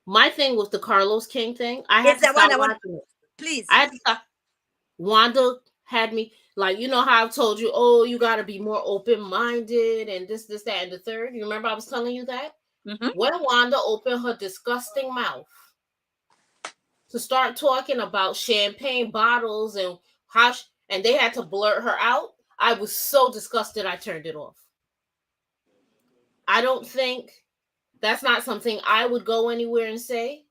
[SPEAKER 2] My thing with the Carlos King thing, I had
[SPEAKER 1] It's
[SPEAKER 2] to
[SPEAKER 1] the one
[SPEAKER 2] stop
[SPEAKER 1] I want.
[SPEAKER 2] watching it.
[SPEAKER 1] Please.
[SPEAKER 2] I had to stop. Wanda had me like, you know how I've told you, oh, you got to be more open minded and this, that, and the third. You remember I was telling you that?
[SPEAKER 1] Hmm.
[SPEAKER 2] When Wanda opened her disgusting mouth to start talking about champagne bottles and and they had to blurt her out, I was so disgusted I turned it off. I don't think that's not something I would go anywhere and say.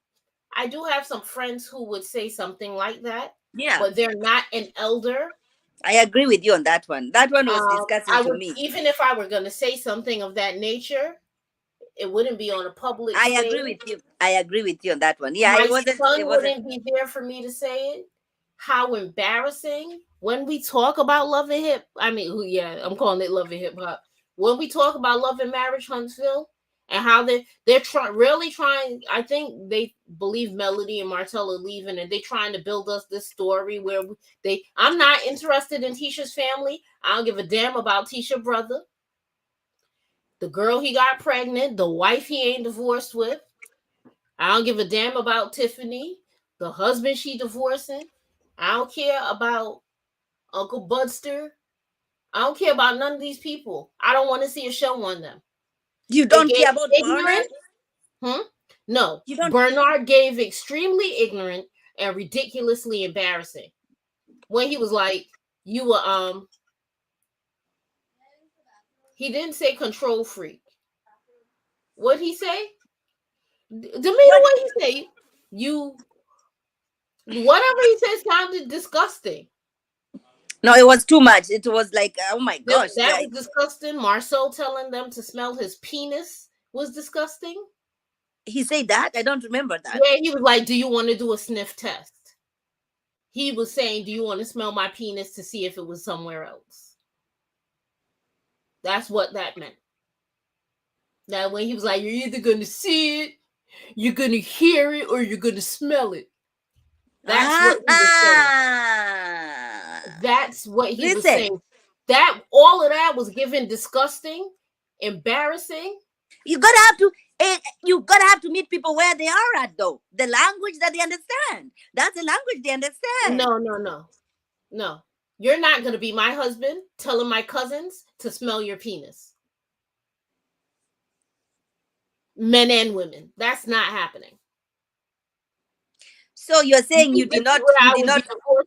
[SPEAKER 2] I do have some friends who would say something like that,
[SPEAKER 1] Yeah,
[SPEAKER 2] but they're not an elder.
[SPEAKER 1] I agree with you on that one. That one was disgusting
[SPEAKER 2] I
[SPEAKER 1] to
[SPEAKER 2] would,
[SPEAKER 1] me.
[SPEAKER 2] even if I were going to say something of that nature, it wouldn't be on a public
[SPEAKER 1] I
[SPEAKER 2] stage.
[SPEAKER 1] agree with you. I agree with you on that one. Yeah,
[SPEAKER 2] My
[SPEAKER 1] it wasn't.
[SPEAKER 2] son
[SPEAKER 1] It wasn't.
[SPEAKER 2] wouldn't be there for me to say it. How embarrassing when we talk about love and hip. I mean, yeah, I'm calling it love and hip hop. When we talk about love and marriage, Huntsville, and how they're trying, really trying. I think they believe Melody and Martell are leaving, and they trying to build us this story where they. I'm not interested in Tisha's family. I don't give a damn about Tisha's brother. The girl he got pregnant, the wife he ain't divorced with. I don't give a damn about Tiffany, the husband she divorcing. I don't care about Uncle Budster. I don't care about none of these people. I don't want to see a show on them.
[SPEAKER 1] You
[SPEAKER 2] They
[SPEAKER 1] don't
[SPEAKER 2] gave
[SPEAKER 1] care about Bernard?
[SPEAKER 2] No.
[SPEAKER 1] You don't.
[SPEAKER 2] Bernard gave extremely ignorant and ridiculously embarrassing. When he was like, you were he didn't say control freak. What'd he say? Demeanor, what he say? You whatever he said sounded disgusting.
[SPEAKER 1] No, it was too much. It was like, oh my gosh.
[SPEAKER 2] That was disgusting. Marcel telling them to smell his penis was disgusting.
[SPEAKER 1] He said that? I don't remember that.
[SPEAKER 2] Yeah, he was like, do you want to do a sniff test? He was saying, do you want to smell my penis to see if it was somewhere else? That's what that meant. Now, when he was like, you're either going to see it, you're going to hear it, or you're going to smell it. That's what he was saying. That's what he was saying. That all of that was given disgusting, embarrassing.
[SPEAKER 1] You gotta have to meet people where they are at, though. The language that they understand. That's the language they understand.
[SPEAKER 2] No. You're not gonna be my husband telling my cousins to smell your penis. Men and women. That's not happening.
[SPEAKER 1] So you're saying you did not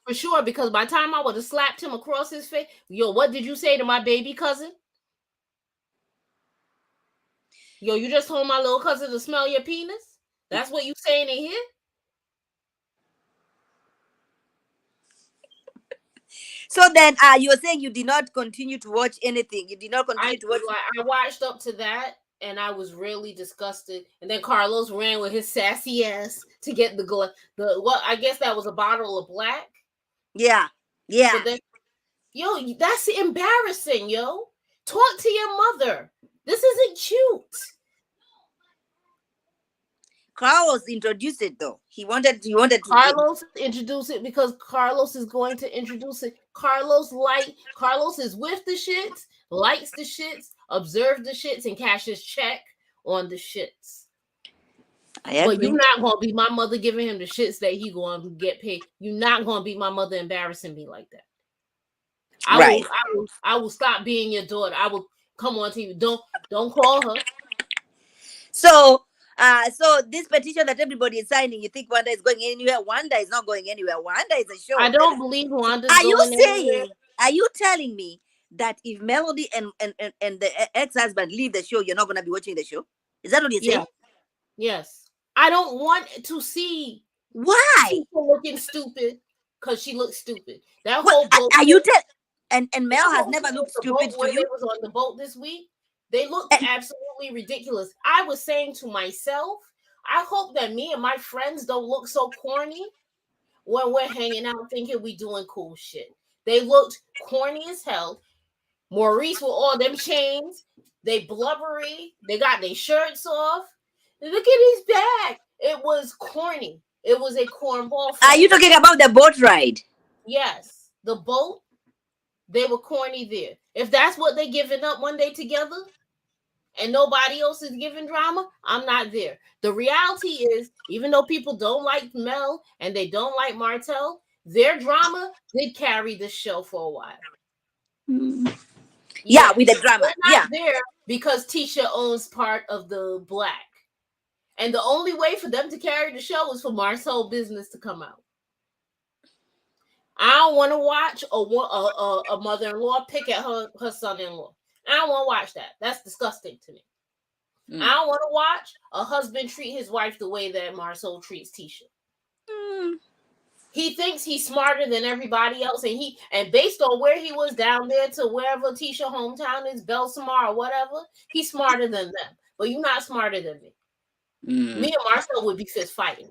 [SPEAKER 2] for sure, because by the time I would have slapped him across his face, yo, what did you say to my baby cousin? Yo, you just told my little cousin to smell your penis? That's what you saying in here?
[SPEAKER 1] So then you're saying you did not continue to watch anything. You did not continue to watch.
[SPEAKER 2] I watched up to that. And I was really disgusted. And then Carlos ran with his sassy ass to get I guess that was a bottle of black.
[SPEAKER 1] Yeah.
[SPEAKER 2] Then, yo, that's embarrassing, yo. Talk to your mother. This isn't cute.
[SPEAKER 1] Carlos introduced it, though. He wanted
[SPEAKER 2] Carlos introduce it because Carlos is going to introduce it. Carlos is with the shits, likes the shits, observe the shits, and cashes check on the shits. But you're not gonna be my mother giving him the shits that he gonna get paid. You're not gonna be my mother embarrassing me like that. I will stop being your daughter. I will come on TV. Don't call her.
[SPEAKER 1] So this petition that everybody is signing, you think Wanda is going anywhere? Wanda is not going anywhere. Wanda is a show.
[SPEAKER 2] I don't believe Wanda's going anywhere.
[SPEAKER 1] Are you telling me that if Melody and the ex-husband leave the show, you're not going to be watching the show? Is that what you're saying?
[SPEAKER 2] Yes. I don't want to see people looking stupid because she looks stupid. That whole boat.
[SPEAKER 1] Are you and Mel has never looked stupid to you?
[SPEAKER 2] It was on the boat this week. They looked absolutely ridiculous. I was saying to myself, I hope that me and my friends don't look so corny when we're hanging out thinking we doing cool shit. They looked corny as hell. Maurice with all them chains. They blubbery. They got their shirts off. Look at his back. It was corny. It was a cornball.
[SPEAKER 1] Are you talking about the boat ride?
[SPEAKER 2] Yes. The boat. They were corny there. If that's what they giving up one day together and nobody else is giving drama, I'm not there. The reality is, even though people don't like Mel and they don't like Martell, their drama did carry the show for a while.
[SPEAKER 1] Yeah, with the drama.
[SPEAKER 2] Not there because Tisha owns part of the black. And the only way for them to carry the show is for Marcel business to come out. I don't want to watch a mother-in-law pick at her son-in-law. I don't want to watch that. That's disgusting to me. I don't want to watch a husband treat his wife the way that Marcel treats Tisha. He thinks he's smarter than everybody else, and based on where he was down there to wherever Tisha hometown is, Belsamar or whatever, he's smarter than them. But you're not smarter than me. Me and Marcel would be fist fighting.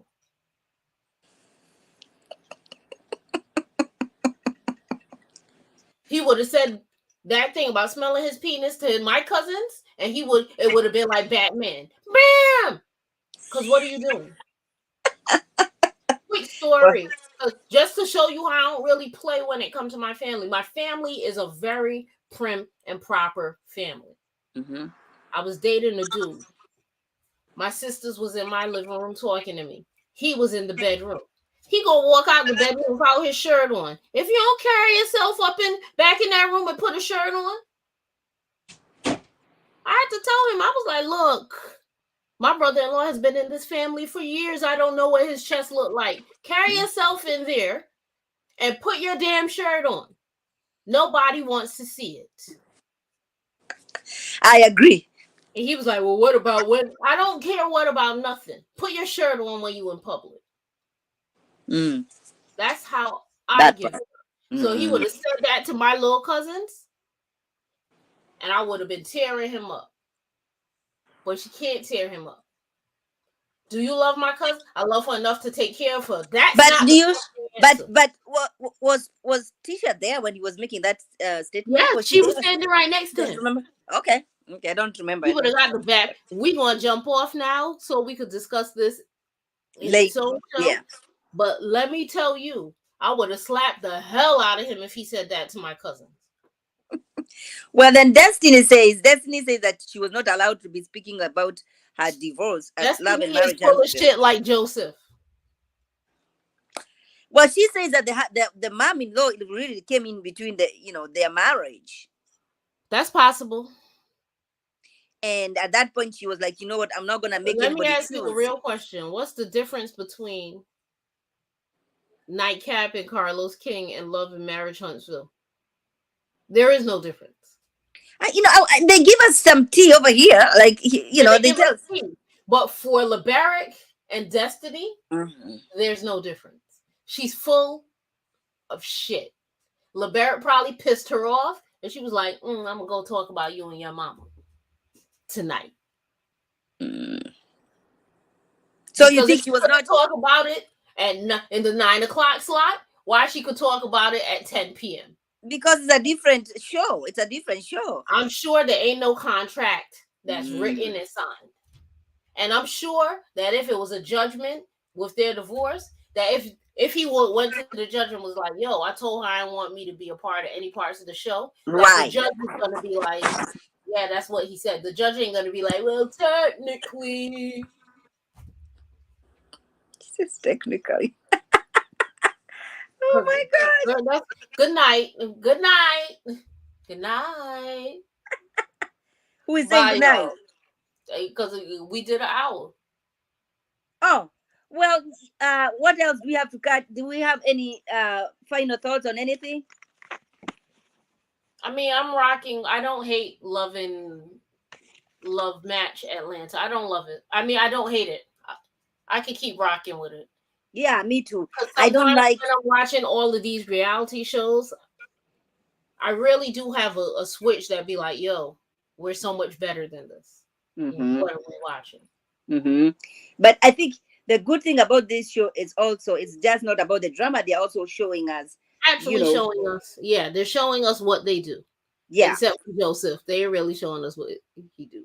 [SPEAKER 2] He would have said that thing about smelling his penis to my cousins, and it would have been like Batman. Bam! Because what are you doing? Quick story. Just to show you how I don't really play when it comes to my family. My family is a very prim and proper family. I was dating a dude. My sisters was in my living room talking to me. He was in the bedroom. He gonna walk out the bedroom without his shirt on. If you don't carry yourself up in back in that room and put a shirt on, I had to tell him. I was like, look, my brother-in-law has been in this family for years. I don't know what his chest looked like. Carry yourself in there and put your damn shirt on. Nobody wants to see it.
[SPEAKER 1] I agree.
[SPEAKER 2] And he was like, well, what about when? I don't care what about nothing. Put your shirt on when you in public.
[SPEAKER 1] Mm,
[SPEAKER 2] That's how I
[SPEAKER 1] that
[SPEAKER 2] get.
[SPEAKER 1] part.
[SPEAKER 2] So he
[SPEAKER 1] Mm-mm.
[SPEAKER 2] would have said that to my little cousins, and I would have been tearing him up. But she can't tear him up. Do you love my cousin? I love her enough to take care of her. That's
[SPEAKER 1] But
[SPEAKER 2] not
[SPEAKER 1] do you?
[SPEAKER 2] the answer.
[SPEAKER 1] But what was Tisha there when he was making that statement?
[SPEAKER 2] Yes,
[SPEAKER 1] Was
[SPEAKER 2] she was
[SPEAKER 1] there?
[SPEAKER 2] standing right next to
[SPEAKER 1] Don't
[SPEAKER 2] him.
[SPEAKER 1] remember. Okay. Okay, I don't remember.
[SPEAKER 2] He
[SPEAKER 1] I
[SPEAKER 2] would have
[SPEAKER 1] don't
[SPEAKER 2] got the
[SPEAKER 1] remember.
[SPEAKER 2] back. We gonna jump off now so we could discuss this in
[SPEAKER 1] Late.
[SPEAKER 2] its own show.
[SPEAKER 1] Yeah.
[SPEAKER 2] But let me tell you, I would have slapped the hell out of him if he said that to my cousins.
[SPEAKER 1] Well, then Destiny says that she was not allowed to be speaking about her divorce, love and
[SPEAKER 2] Destiny is
[SPEAKER 1] marriage.
[SPEAKER 2] full of shit like Joseph.
[SPEAKER 1] Well, she says that the mom-in-law really came in between their marriage,
[SPEAKER 2] That's possible.
[SPEAKER 1] and at that point she was like, you know what, I'm not gonna make
[SPEAKER 2] Let me
[SPEAKER 1] anybody
[SPEAKER 2] ask you a
[SPEAKER 1] choose.
[SPEAKER 2] real question. What's the difference between Nightcap and Carlos King and Love and Marriage Huntsville? There is no difference.
[SPEAKER 1] They give us some tea over here, like
[SPEAKER 2] They
[SPEAKER 1] they
[SPEAKER 2] give
[SPEAKER 1] tell.
[SPEAKER 2] us tea. But for LeBaric and Destiny,
[SPEAKER 1] Mhm.
[SPEAKER 2] there's no difference. She's full of shit. LeBaric probably pissed her off, and she was like, I'm gonna go talk about you and your mama tonight.
[SPEAKER 1] Mm. So you
[SPEAKER 2] Because
[SPEAKER 1] think
[SPEAKER 2] if
[SPEAKER 1] she
[SPEAKER 2] she
[SPEAKER 1] was
[SPEAKER 2] couldn't
[SPEAKER 1] not?
[SPEAKER 2] talk about it in the 9 o'clock slot, why she could talk about it at 10 p.m.?
[SPEAKER 1] Because it's a different show. It's a different show.
[SPEAKER 2] I'm sure there ain't no contract that's
[SPEAKER 1] Mm.
[SPEAKER 2] written and signed. And I'm sure that if it was a judgment with their divorce, that if he went to the judge and was like, yo, I told her I didn't want me to be a part of any parts of the show, that the
[SPEAKER 1] Right.
[SPEAKER 2] judge is going to be like, yeah, that's what he said. The judge ain't going to be like, well, technically.
[SPEAKER 1] It's technically. Oh my God.
[SPEAKER 2] Good night. Good night. Good night.
[SPEAKER 1] Who is saying
[SPEAKER 2] Bye,
[SPEAKER 1] goodnight?
[SPEAKER 2] y'all. Because we did an hour.
[SPEAKER 1] Oh, well, what else do we have to cut? Do we have any final thoughts on anything?
[SPEAKER 2] I mean, I'm rocking. I don't hate Love Match Atlanta. I don't love it. I mean, I don't hate it. I could keep rocking with it.
[SPEAKER 1] Yeah, me too.
[SPEAKER 2] I
[SPEAKER 1] I don't like.
[SPEAKER 2] when I'm watching all of these reality shows, I really do have a switch that be like, yo, we're so much better than this.
[SPEAKER 1] Mm-hmm.
[SPEAKER 2] What are we watching?
[SPEAKER 1] Mm-hmm. But I think the good thing about this show is also it's just not about the drama. They're also showing us,
[SPEAKER 2] Actually showing us. Yeah, they're showing us what they do.
[SPEAKER 1] Yeah.
[SPEAKER 2] Except for Joseph. They're really showing us what he do.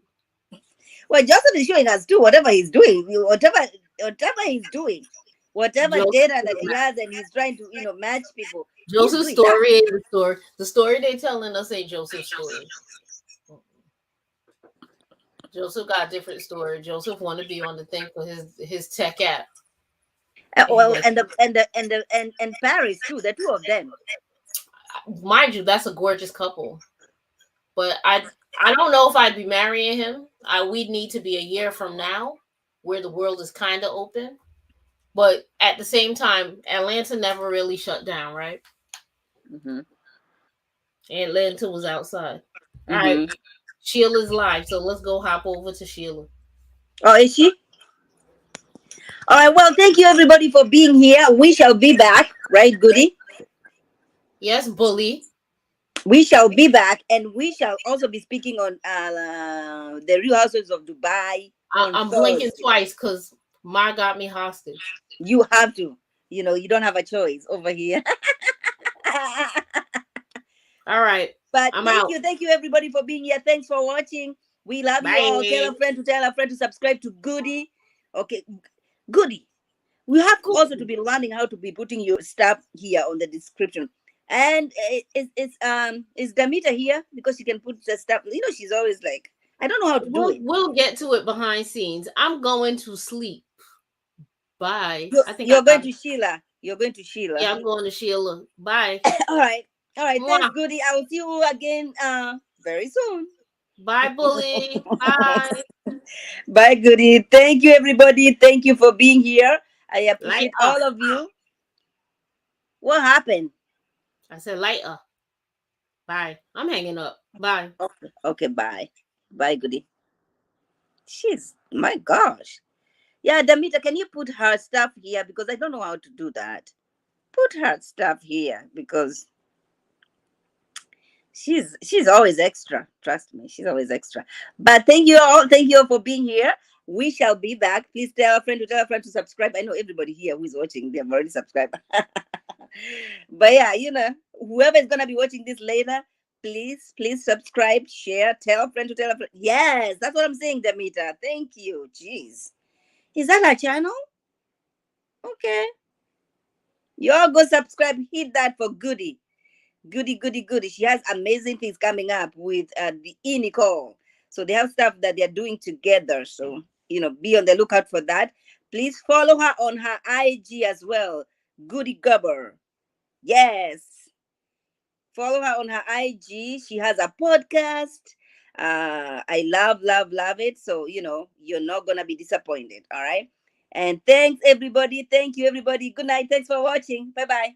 [SPEAKER 1] Well, Joseph is showing us too, whatever he's doing, whatever he's doing, whatever
[SPEAKER 2] Joseph,
[SPEAKER 1] data that he has, and he's trying to match people.
[SPEAKER 2] Joseph's story ain't the story. The story they telling us ain't Joseph's story. Joseph got a different story. Joseph want to be on the thing for his tech app.
[SPEAKER 1] Well, and Paris too. The two of them.
[SPEAKER 2] Mind you, that's a gorgeous couple. But I don't know if I'd be marrying him. We'd need to be a year from now, where the world is kind of open. But at the same time, Atlanta never really shut down, right?
[SPEAKER 1] Mm-hmm.
[SPEAKER 2] Atlanta was outside.
[SPEAKER 1] Mm-hmm.
[SPEAKER 2] All right, Sheila's live, so let's go hop over to Sheila.
[SPEAKER 1] Oh, is she? All right. Well, thank you everybody for being here. We shall be back, right, Goody?
[SPEAKER 2] Yes, Bully.
[SPEAKER 1] We shall be back, and we shall also be speaking on the Real Housewives of Dubai.
[SPEAKER 2] I'm blinking twice because Ma got me hostage.
[SPEAKER 1] You have to. You don't have a choice over here.
[SPEAKER 2] All right.
[SPEAKER 1] But thank you everybody for being here. Thanks for watching. We love you all. Tell a friend to subscribe to Goody. Okay, Goody. We have also to be learning how to be putting your stuff here on the description. And is Damita here because she can put the stuff? She's always like I don't know how to do it.
[SPEAKER 2] We'll get to it behind scenes. I'm going to sleep. Bye.
[SPEAKER 1] You're,
[SPEAKER 2] I think I
[SPEAKER 1] you're going
[SPEAKER 2] got.
[SPEAKER 1] to Sheila. You're going to Sheila.
[SPEAKER 2] Yeah, I'm going to Sheila. Bye.
[SPEAKER 1] All right. All right. Thanks,
[SPEAKER 2] Mwah.
[SPEAKER 1] Goody. I will see you again very soon.
[SPEAKER 2] Bye, bully. Bye.
[SPEAKER 1] Bye, Goody. Thank you, everybody. Thank you for being here. I appreciate
[SPEAKER 2] Lighter.
[SPEAKER 1] all of you. What happened?
[SPEAKER 2] I said lighter. Bye. I'm hanging up. Bye.
[SPEAKER 1] Okay. Okay. Bye. Bye, Goody. She's my gosh. Yeah, Damita, can you put her stuff here because I don't know how to do that. Put her stuff here because she's always extra. Trust me, she's always extra. But thank you all for being here. We shall be back. Please tell a friend to tell a friend to subscribe. I know everybody here who is watching, they've already subscribed. But yeah, whoever is gonna be watching this later, please subscribe, share, tell a friend to tell a friend. Yes, that's what I'm saying, Damita. Thank you. Jeez. Is that our channel? Okay. You all go subscribe, hit that for Goody. Goody. She has amazing things coming up with the Nicole. So they have stuff that they're doing together. So, be on the lookout for that. Please follow her on her IG as well. Goody Gubber. Yes. Follow her on her IG. She has a podcast. I love it. So, you're not going to be disappointed. All right. And thanks, everybody. Thank you, everybody. Good night. Thanks for watching. Bye bye.